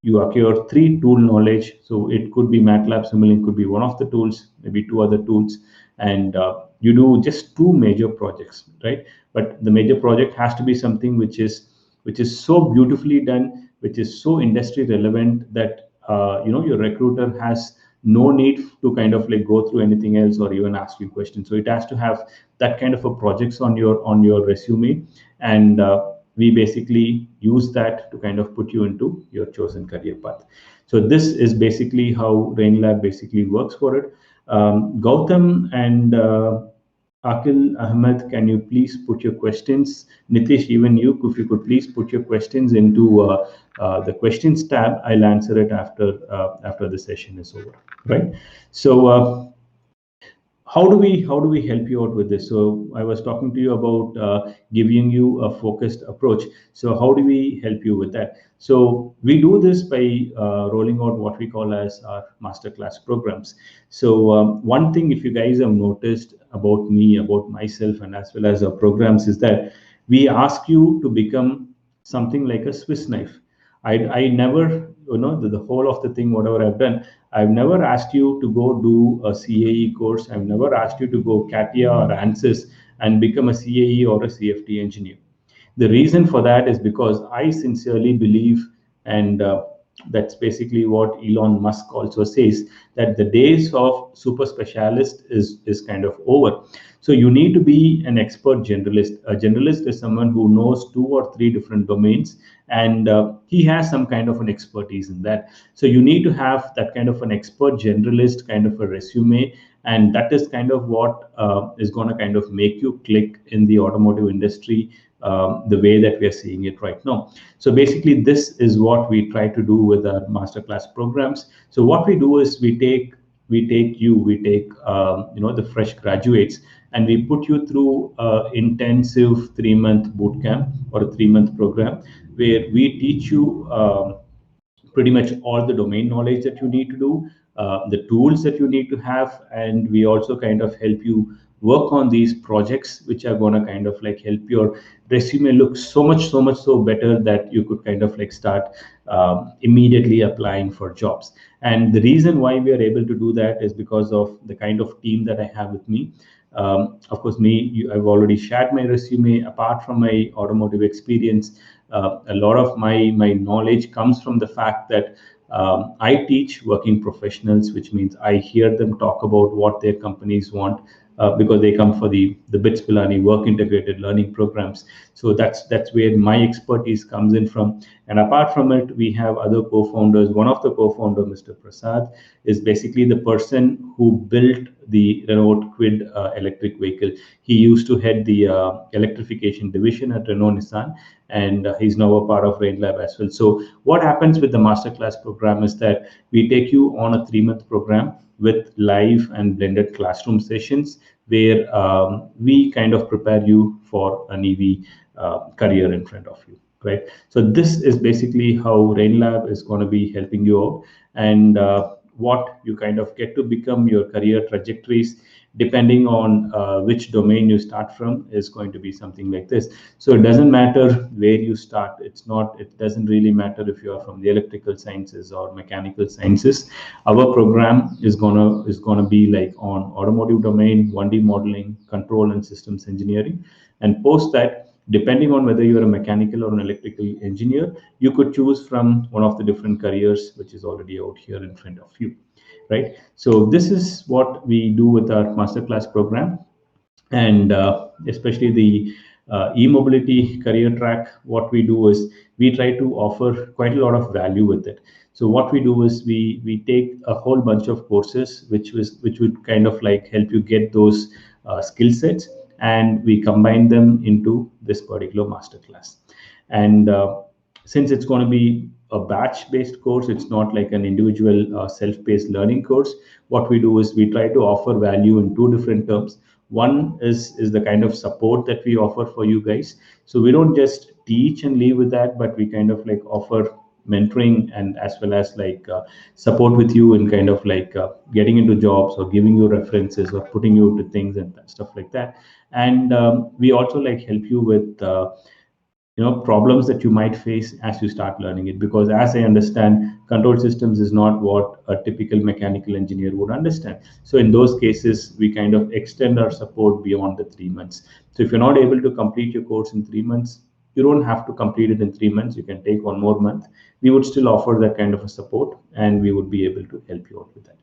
you acquire three tool knowledge. So it could be MATLAB Simulink, could be one of the tools, maybe two other tools, and you do just two major projects, right? But the major project has to be something which is so beautifully done, which is so industry relevant that your recruiter has no need to kind of like go through anything else or even ask you questions. So it has to have that kind of a projects on your resume, and we basically use that to kind of put you into your chosen career path. So this is basically how RainLab basically works for it. Gautam and Akil Ahmed, can you please put your questions? Nitish, even you, if you could please put your questions into the questions tab. I'll answer it after the session is over, right? So how do we help you out with this? So I was talking to you about giving you a focused approach. So how do we help you with that? So we do this by rolling out what we call as our masterclass programs. So one thing, if you guys have noticed about me, about myself, and as well as our programs, is that we ask you to become something like a Swiss knife. I never, the whole of the thing, whatever I've done, I've never asked you to go do a CAE course. I've never asked you to go CATIA or ANSYS and become a CAE or a CFD engineer. The reason for that is because I sincerely believe, and that's basically what Elon Musk also says, that the days of super specialist is kind of over. So you need to be an expert generalist. A generalist is someone who knows two or three different domains, and he has some kind of an expertise in that. So you need to have that kind of an expert generalist kind of a resume, and that is kind of what is going to kind of make you click in the automotive industry the way that we are seeing it right now. So basically, this is what we try to do with our masterclass programs. So what we do is we take the fresh graduates, and we put you through intensive 3-month boot camp or a 3-month program where we teach you pretty much all the domain knowledge that you need to do, the tools that you need to have, and we also kind of help you work on these projects which are going to kind of like help your resume look so much so better that you could kind of like start immediately applying for jobs. And the reason why we are able to do that is because of the kind of team that I have with me. Of course, I've already shared my resume. Apart from my automotive experience, a lot of my knowledge comes from the fact that I teach working professionals, which means I hear them talk about what their companies want, because they come for the BITS Pilani work integrated learning programs. So that's where my expertise comes in from. And apart from it, we have other co-founders. One of the co-founder, Mr. Prasad, is basically the person who built the Renault Kwid electric vehicle. He used to head the electrification division at Renault Nissan, and he's now a part of RainLab as well. So what happens with the masterclass program is that we take you on a 3-month program with live and blended classroom sessions where we kind of prepare you for an EV career in front of you, right? So this is basically how RainLab is going to be helping you out, and what you kind of get to become your career trajectories depending on which domain you start from is going to be something like this. So it doesn't matter where you start. It doesn't really matter if you are from the electrical sciences or mechanical sciences. Our program is gonna be like on automotive domain, 1D modeling, control and systems engineering. And post that, depending on whether you're a mechanical or an electrical engineer, you could choose from one of the different careers which is already out here in front of you, right? So this is what we do with our masterclass program. And especially the e-mobility career track, what we do is we try to offer quite a lot of value with it. So what we do is we take a whole bunch of courses which would kind of like help you get those skill sets, and we combine them into this particular masterclass. And since it's going to be a batch based course, it's not like an individual self-paced learning course. What we do is we try to offer value in two different terms. One is the kind of support that we offer for you guys. So we don't just teach and leave with that, but we kind of like offer mentoring and as well as like support with you in kind of like getting into jobs or giving you references or putting you to things and stuff like that. And we also like help you with problems that you might face as you start learning it, because as I understand, control systems is not what a typical mechanical engineer would understand. So in those cases, we kind of extend our support beyond the 3 months. So if you're not able to complete your course in 3 months, you don't have to complete it in 3 months. You can take one more month. We would still offer that kind of a support, and we would be able to help you out with that.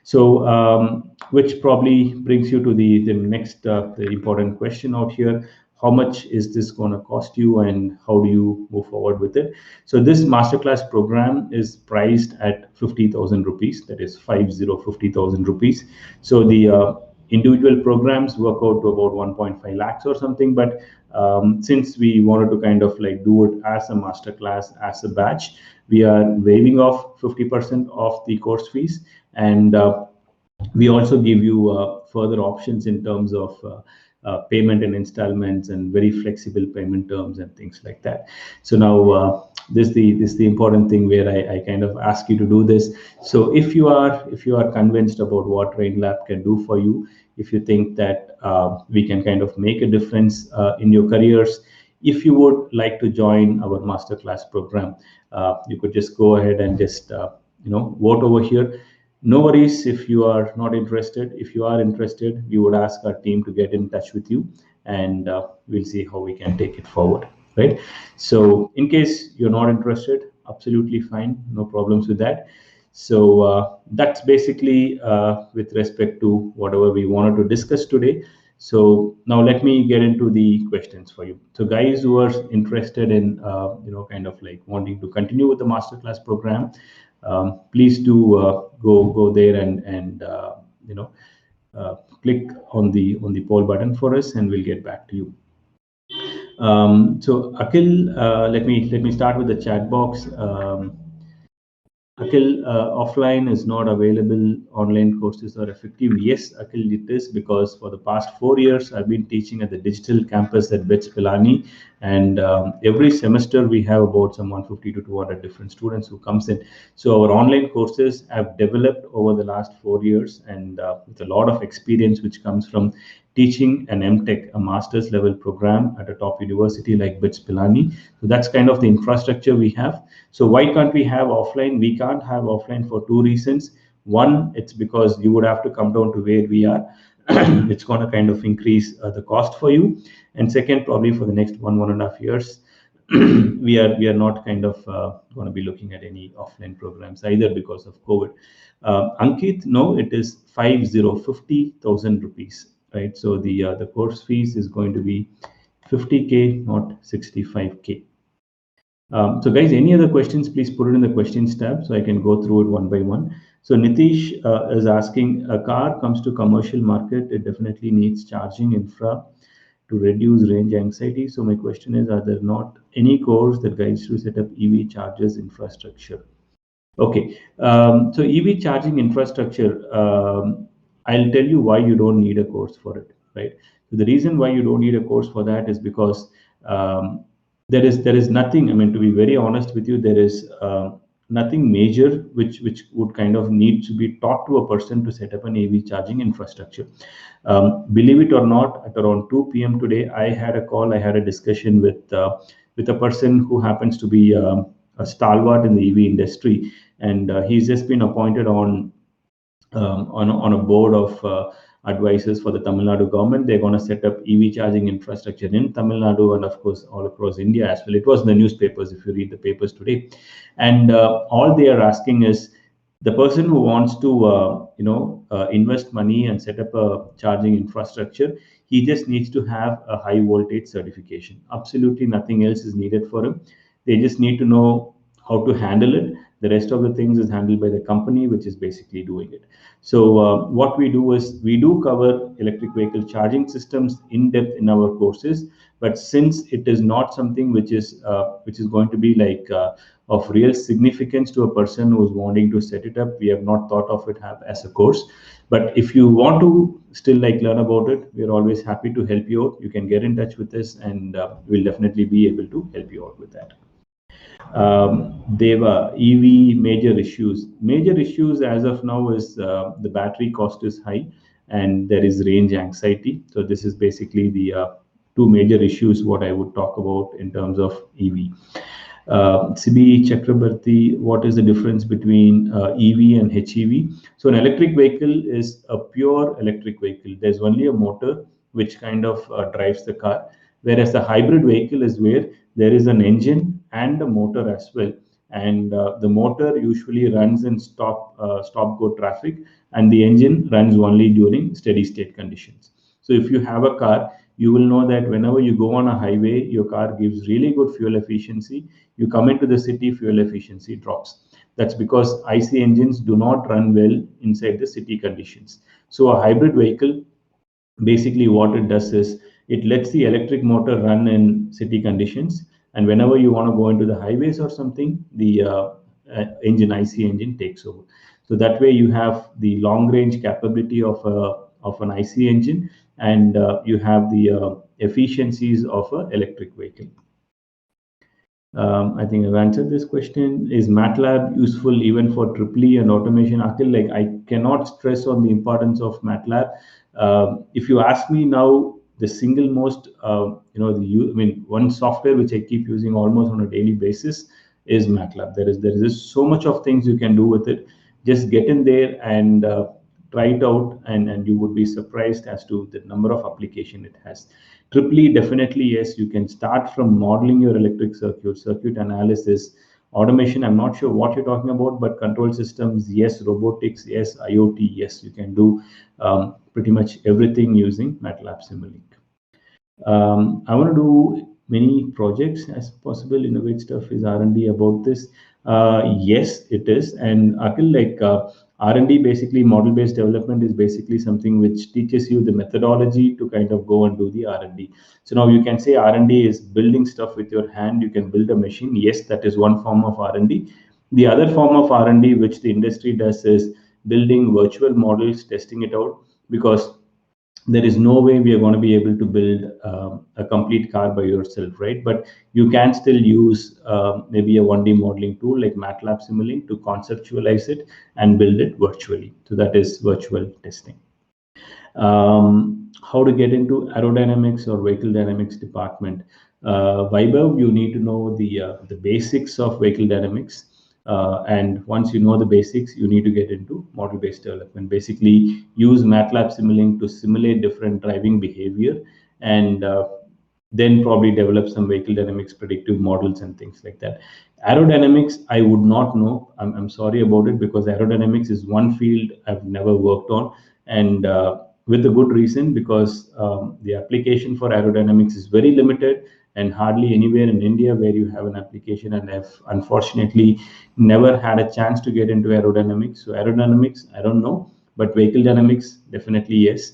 So, which probably brings you to the next the important question out here. How much is this going to cost you, and how do you move forward with it? So, this masterclass program is priced at 50,000 rupees. That is 50,000 rupees. So, the individual programs work out to about 1.5 lakhs or something. But since we wanted to kind of like do it as a masterclass, as a batch, we are waiving off 50% of the course fees, and we also give you further options in terms of payment and installments and very flexible payment terms and things like that. So now this is the important thing where I kind of ask you to do this. So if you are convinced about what RainLab can do for you, if you think that we can kind of make a difference in your careers, if you would like to join our masterclass program, you could just go ahead and just vote over here. No worries if you are not interested. If you are interested, we would ask our team to get in touch with you, and we'll see how we can take it forward, right? So in case you're not interested, absolutely fine, no problems with that. So that's basically with respect to whatever we wanted to discuss today. So now let me get into the questions for you. So guys who are interested in kind of like wanting to continue with the masterclass program, please do go there and click on the poll button for us, and we'll get back to you. So Akhil, let me start with the chat box. Akhil, offline is not available. Online courses are effective. Yes, Akhil, it is because for the past 4 years I've been teaching at the digital campus at BETS Pilani, and every semester we have about some 150 to 200 different students who comes in. So our online courses have developed over the last 4 years, and with a lot of experience which comes from teaching an MTech, a master's level program at a top university like BITS Pilani. So that's kind of the infrastructure we have. So why can't we have offline? We can't have offline for two reasons. One, it's because you would have to come down to where we are. It's going to kind of increase the cost for you. And second, probably for the next 1.5 years, we are not kind of going to be looking at any offline programs either because of COVID. Ankit, no, it is 50,000 rupees, right? So the course fees is going to be 50K, not 65K. So guys, any other questions, please put it in the questions tab so I can go through it one by one. So Nitish is asking, a car comes to commercial market, it definitely needs charging infra to reduce range anxiety. So my question is, are there not any course that guides to set up EV chargers infrastructure? Okay, so EV charging infrastructure, I'll tell you why you don't need a course for it, right? So the reason why you don't need a course for that is because there is nothing. I mean, to be very honest with you, there is nothing major which would kind of need to be taught to a person to set up an EV charging infrastructure. Believe it or not, at around 2 p.m. today, I had a call, I had a discussion with a person who happens to be a stalwart in the EV industry, and he's just been appointed on a board of advisors for the Tamil Nadu government. They're going to set up EV charging infrastructure in Tamil Nadu and of course all across India as well. It was in the newspapers if you read the papers today, and all they are asking is the person who wants to invest money and set up a charging infrastructure. He just needs to have a high voltage certification. Absolutely nothing else is needed for him. They just need to know how to handle it. The rest of the things is handled by the company, which is basically doing it. So what we do is we do cover electric vehicle charging systems in depth in our courses, but since it is not something which is going to be like of real significance to a person who is wanting to set it up, we have not thought of it have as a course. But if you want to still like learn about it, we are always happy to help you out. You can get in touch with us, and we'll definitely be able to help you out with that. Deva, EV major issues. Major issues as of now is the battery cost is high and there is range anxiety. So this is basically the two major issues what I would talk about in terms of EV. Sibi Chakrabarti, what is the difference between EV and HEV? So an electric vehicle is a pure electric vehicle. There's only a motor which kind of drives the car, whereas the hybrid vehicle is where there is an engine and a motor as well. And the motor usually runs in stop go traffic, and the engine runs only during steady state conditions. So if you have a car, you will know that whenever you go on a highway, your car gives really good fuel efficiency. You come into the city, fuel efficiency drops. That's because IC engines do not run well inside the city conditions. So a hybrid vehicle, basically what it does is it lets the electric motor run in city conditions, and whenever you want to go into the highways or something, the IC engine takes over. So that way you have the long range capability of an IC engine, and you have the efficiencies of an electric vehicle. I think I've answered this question. Is MATLAB useful even for Triple E and automation? Akhil, like I cannot stress on the importance of MATLAB. If you ask me now, the single most, one software which I keep using almost on a daily basis is MATLAB. There is just so much of things you can do with it. Just get in there and try it out, and you would be surprised as to the number of application it has. Triple E, definitely, yes, you can start from modeling your electric circuit analysis, automation. I'm not sure what you're talking about, but control systems, yes, robotics, yes, IoT, yes, you can do pretty much everything using MATLAB Simulink. I want to do many projects as possible. Innovate stuff is R&D about this. Yes, it is. And Akhil, like R&D, basically model based development, is basically something which teaches you the methodology to kind of go and do the R&D. So now you can say R&D is building stuff with your hand. You can build a machine. Yes, that is one form of R&D. The other form of R&D which the industry does is building virtual models, testing it out, because there is no way we are going to be able to build a complete car by yourself, right? But you can still use maybe a 1D modeling tool like MATLAB Simulink to conceptualize it and build it virtually. So that is virtual testing. How to get into aerodynamics or vehicle dynamics department? Vaibhav, you need to know the basics of vehicle dynamics. And once you know the basics, you need to get into model-based development. Basically, use MATLAB Simulink to simulate different driving behavior, and then probably develop some vehicle dynamics predictive models and things like that. Aerodynamics, I would not know. I'm sorry about it, because aerodynamics is one field I've never worked on, and with a good reason, because the application for aerodynamics is very limited and hardly anywhere in India where you have an application. And I've unfortunately never had a chance to get into aerodynamics. So aerodynamics, I don't know, but vehicle dynamics, definitely yes.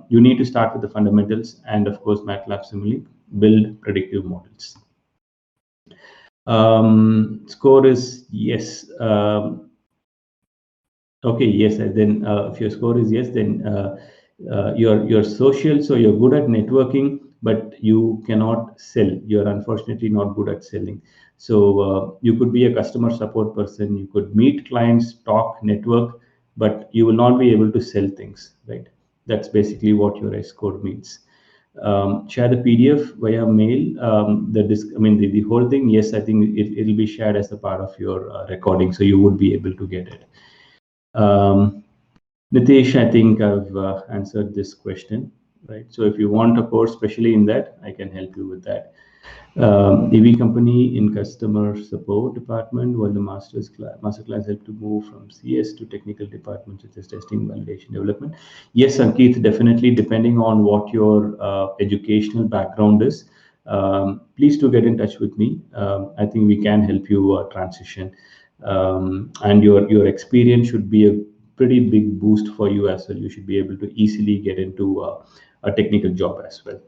You need to start with the fundamentals, and of course, MATLAB Simulink, build predictive models. Score is yes. Okay, yes. And then if your score is yes, then you're social, so you're good at networking, but you cannot sell. You're unfortunately not good at selling. So you could be a customer support person. You could meet clients, talk, network, but you will not be able to sell things, right? That's basically what your S score means. Share the PDF via mail. The whole thing. Yes, I think it'll be shared as a part of your recording, so you would be able to get it. Nitesh, I think I've answered this question, right? So if you want a course, especially in that, I can help you with that. EV company in customer support department, while the master class helped to move from CS to technical department such as testing, validation, development. Yes, Ankit, definitely, depending on what your educational background is, please do get in touch with me. I think we can help you transition, and your experience should be a pretty big boost for you as well. You should be able to easily get into a technical job as well.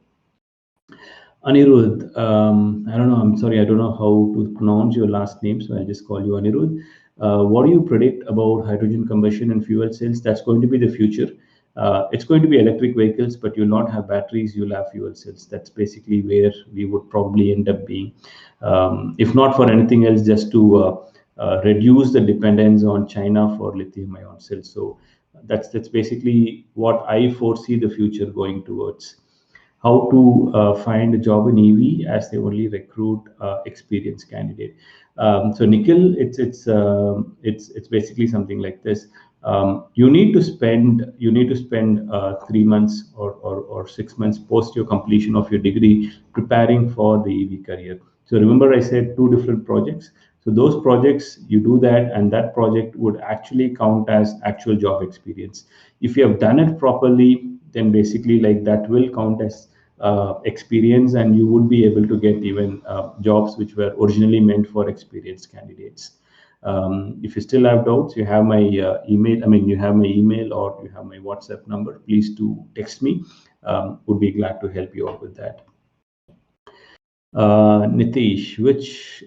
Anirudh, I don't know. I'm sorry, I don't know how to pronounce your last name, so I'll just call you Anirudh. What do you predict about hydrogen combustion and fuel cells? That's going to be the future. It's going to be electric vehicles, but you'll not have batteries, you'll have fuel cells. That's basically where we would probably end up being. If not for anything else, just to reduce the dependence on China for lithium ion cells. So that's basically what I foresee the future going towards. How to find a job in EV, as they only recruit experienced candidate. So Nikhil, it's basically something like this. You need to spend 3 months or 6 months post your completion of your degree preparing for the EV career. So remember, I said two different projects. So those projects, you do that, and that project would actually count as actual job experience. If you have done it properly, then basically like that will count as experience, and you would be able to get even jobs which were originally meant for experienced candidates. If you still have doubts, you have my email. I mean, you have my email or you have my WhatsApp number. Please do text me. Would be glad to help you out with that. Nitish, which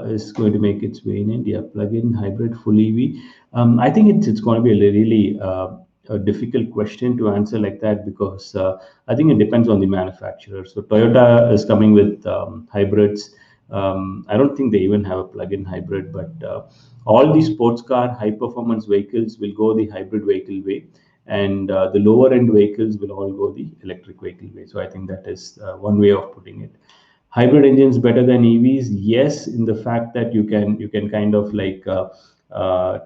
is going to make its way in India? Plug-in, hybrid, full EV? I think it's going to be a really a difficult question to answer like that, because I think it depends on the manufacturer. So Toyota is coming with hybrids. I don't think they even have a plug-in hybrid, but all these sports car, high-performance vehicles will go the hybrid vehicle way, and the lower-end vehicles will all go the electric vehicle way. So I think that is one way of putting it. Hybrid engines better than EVs? Yes, in the fact that you can kind of like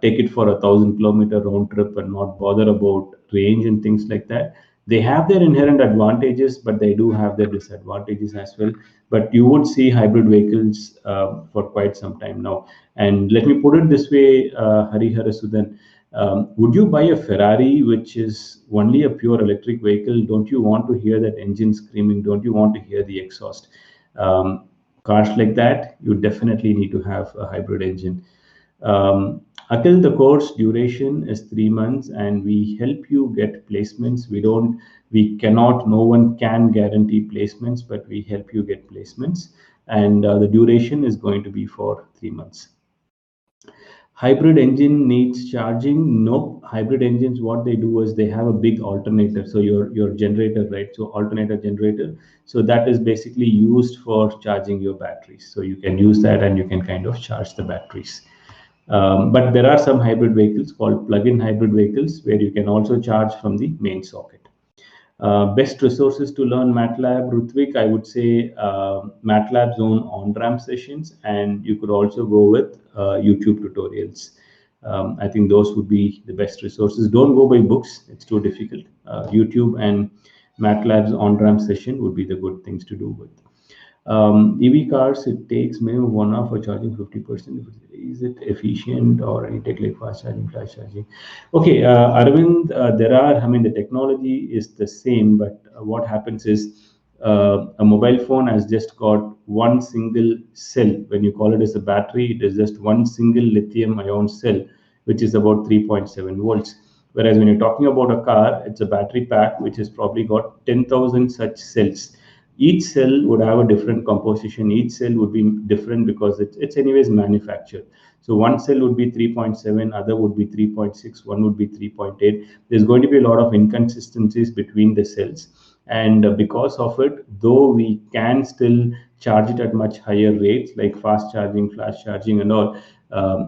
take it for 1,000 kilometer round trip and not bother about range and things like that. They have their inherent advantages, but they do have their disadvantages as well. But you would see hybrid vehicles for quite some time now. And let me put it this way, Harihara Sudan. Would you buy a Ferrari, which is only a pure electric vehicle? Don't you want to hear that engine screaming? Don't you want to hear the exhaust? Cars like that, you definitely need to have a hybrid engine. Until the course duration is 3 months, and we help you get placements. We cannot, no one can guarantee placements, but we help you get placements, and the duration is going to be for 3 months. Hybrid engine needs charging? No. Hybrid engines, what they do is they have a big alternator. So your generator, right? So alternator generator. So that is basically used for charging your batteries. So you can use that and you can kind of charge the batteries. But there are some hybrid vehicles called plug-in hybrid vehicles where you can also charge from the main socket. Best resources to learn MATLAB, Rutvik, I would say MATLAB's own on-ramp sessions, and you could also go with YouTube tutorials. I think those would be the best resources. Don't go by books; it's too difficult. YouTube and MATLAB's on-ramp session would be the good things to do with. EV cars, it takes minimum 1 hour for charging 50%. Is it efficient, or you take like fast charging, flash charging? Okay, Arvind, I mean, the technology is the same, but what happens is a mobile phone has just got one single cell. When you call it as a battery, it is just one single lithium ion cell, which is about 3.7 volts. Whereas when you're talking about a car, it's a battery pack which has probably got 10,000 such cells. Each cell would have a different composition. Each cell would be different because it's anyways manufactured. So one cell would be 3.7, other would be 3.6, one would be 3.8. There's going to be a lot of inconsistencies between the cells, and because of it, though we can still charge it at much higher rates like fast charging, flash charging and all,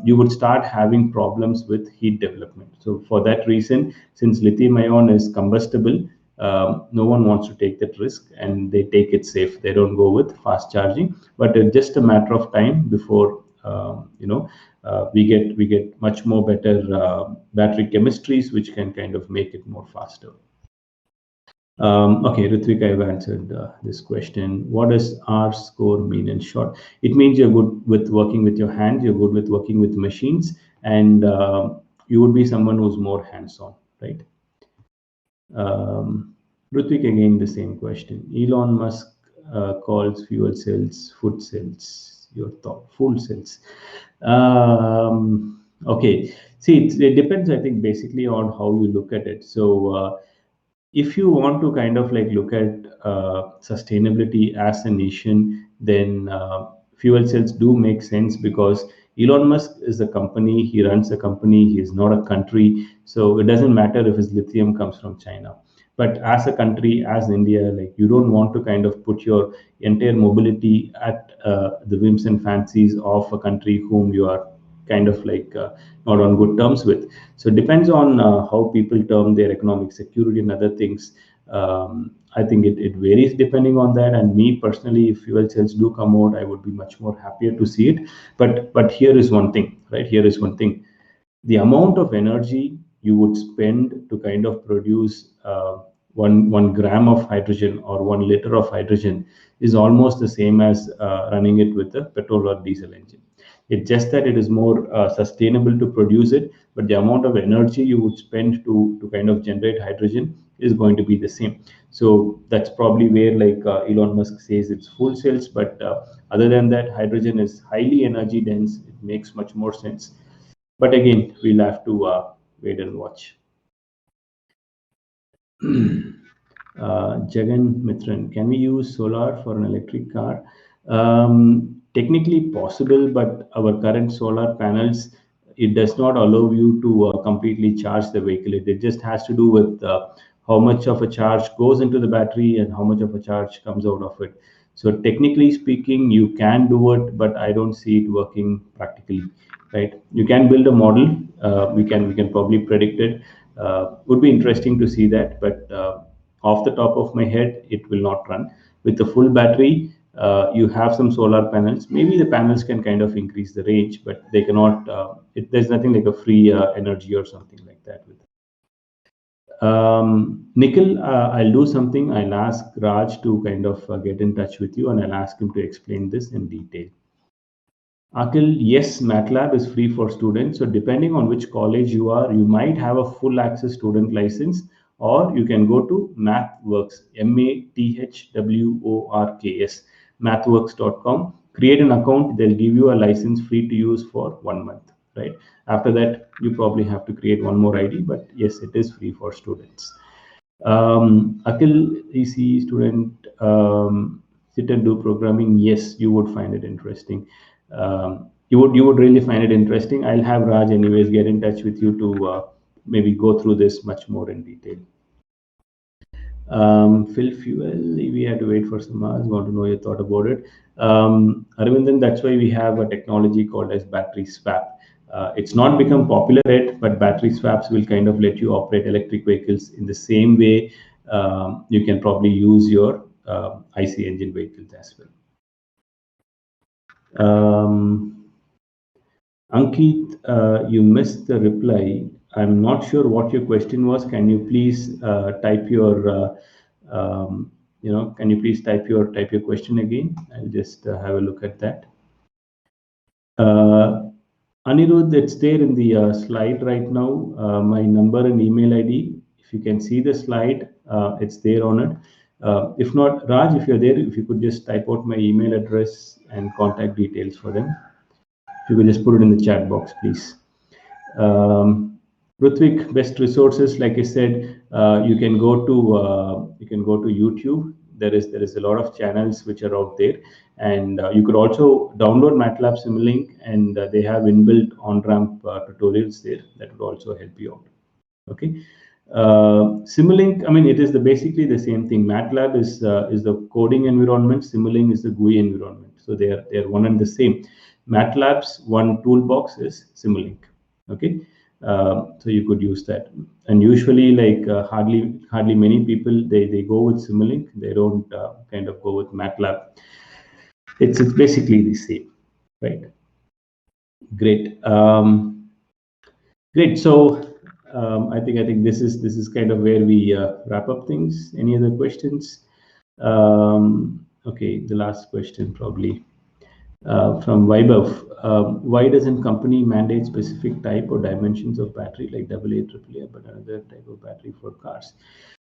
you would start having problems with heat development. So for that reason, since lithium ion is combustible, no one wants to take that risk, and they take it safe. They don't go with fast charging, but it's just a matter of time before we get much more better battery chemistries which can kind of make it more faster. Okay, Ritvik, I've answered this question. What does R score mean in short? It means you're good with working with your hands, you're good with working with machines, and you would be someone who's more hands-on, right? Ritvik, again, the same question. Elon Musk calls fuel cells food cells. Your thought, full cells. Okay, see, it depends, I think, basically on how you look at it. So, if you want to kind of like look at sustainability as a nation, then fuel cells do make sense, because Elon Musk is a company, he runs a company, he is not a country. So it doesn't matter if his lithium comes from China. But as a country, as India, like, you don't want to kind of put your entire mobility at the whims and fancies of a country whom you are kind of like not on good terms with. So it depends on how people term their economic security and other things. I think it varies depending on that. And me personally, if fuel cells do come out, I would be much more happier to see it. But here is one thing, right? Here is one thing: the amount of energy you would spend to kind of produce one gram of hydrogen or 1 liter of hydrogen is almost the same as running it with a petrol or diesel engine. It's just that it is more sustainable to produce it, but the amount of energy you would spend to kind of generate hydrogen is going to be the same. So that's probably where, like, Elon Musk says it's full cells, but other than that, hydrogen is highly energy dense. It makes much more sense. But again, we'll have to wait and watch. Jagan Mitran, can we use solar for an electric car? Technically possible, but our current solar panels, it does not allow you to completely charge the vehicle. It just has to do with how much of a charge goes into the battery and how much of a charge comes out of it. So technically speaking, you can do it, but I don't see it working practically. Right? You can build a model. We can probably predict it. Would be interesting to see that, but off the top of my head, it will not run. With the full battery, you have some solar panels. Maybe the panels can kind of increase the range, but they cannot. There's nothing like a free energy or something like that with it. Nikhil, I'll do something. I'll ask Raj to kind of get in touch with you, and I'll ask him to explain this in detail. Akil, yes, MATLAB is free for students. So depending on which college you are, you might have a full access student license, or you can go to MathWorks, MathWorks, mathworks.com. Create an account. They'll give you a license free to use for 1 month. right? After that, you probably have to create one more ID, but yes, it is free for students. Akil, EC student, sit and do programming. Yes, you would find it interesting. You would really find it interesting. I'll have Raj anyways get in touch with you to maybe go through this much more in detail. Fill fuel, we had to wait for some hours. Want to know your thought about it. Aravindan, that's why we have a technology called as battery swap. It's not become popular yet, but battery swaps will kind of let you operate electric vehicles in the same way you can probably use your IC engine vehicles as well. Ankit, you missed the reply. I'm not sure what your question was. Can you please type your, can you please type your question again? I'll just have a look at that. Anirudh, it's there in the slide right now. My number and email ID. If you can see the slide, it's there on it. If not, Raj, if you're there, if you could just type out my email address and contact details for them. If you could just put it in the chat box, please. Rutvik, best resources, like I said, you can go to YouTube. There is a lot of channels which are out there, and you could also download MATLAB Simulink, and they have inbuilt on-ramp tutorials there that would also help you out. Okay. Simulink, I mean, it is basically the same thing. MATLAB is the coding environment. Simulink is the GUI environment. So they are one and the same. MATLAB's one toolbox is Simulink. Okay. So you could use that. And usually, like hardly many people they go with Simulink. They don't kind of go with MATLAB. It's basically the same, right? Great. Great. So I think this is kind of where we wrap up things. Any other questions? Okay, the last question probably from Vaibhav. Why doesn't company mandate specific type or dimensions of battery like AA, AAA, but another type of battery for cars?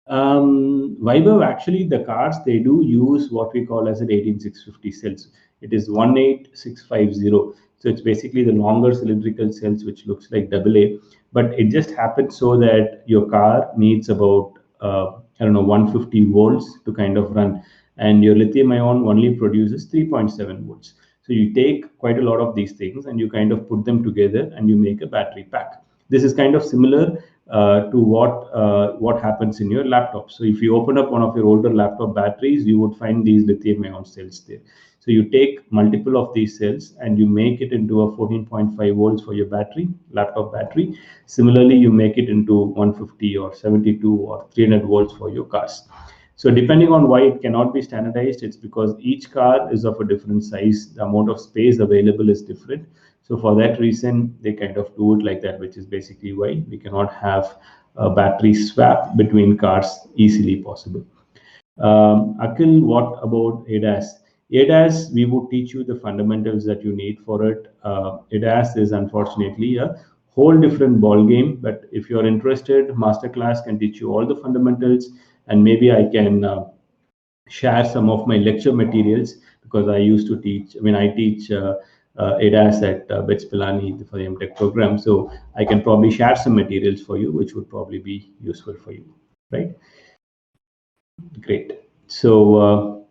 Vaibhav, actually, the cars they do use what we call as an 18650 cells. It is 18650. So it's basically the longer cylindrical cells, which looks like AA. But it just happens so that your car needs about I don't know 150 volts to kind of run, and your lithium ion only produces 3.7 volts. So you take quite a lot of these things and you kind of put them together and you make a battery pack. This is kind of similar to what happens in your laptop. So if you open up one of your older laptop batteries, you would find these lithium ion cells there. So you take multiple of these cells and you make it into a 14.5 volts for your battery, laptop battery. Similarly, you make it into 150 or 72 or 300 volts for your cars. So depending on why it cannot be standardized, it's because each car is of a different size. The amount of space available is different. So for that reason, they kind of do it like that, which is basically why we cannot have a battery swap between cars easily possible. Akhil, what about ADAS? ADAS, we would teach you the fundamentals that you need for it. ADAS is unfortunately a whole different ball game. But if you're interested, masterclass can teach you all the fundamentals, and maybe I can share some of my lecture materials because I used to teach. I mean, I teach ADAS at BETS Pilani for the MTech program, so I can probably share some materials for you, which would probably be useful for you, right? Great. So,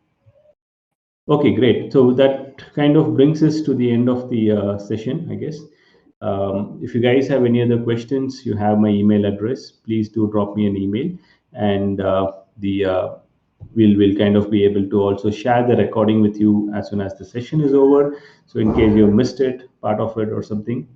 okay, great. So that kind of brings us to the end of the session, I guess. If you guys have any other questions, you have my email address. Please do drop me an email, and the we'll kind of be able to also share the recording with you as soon as the session is over. So in case you missed it, part of it or something,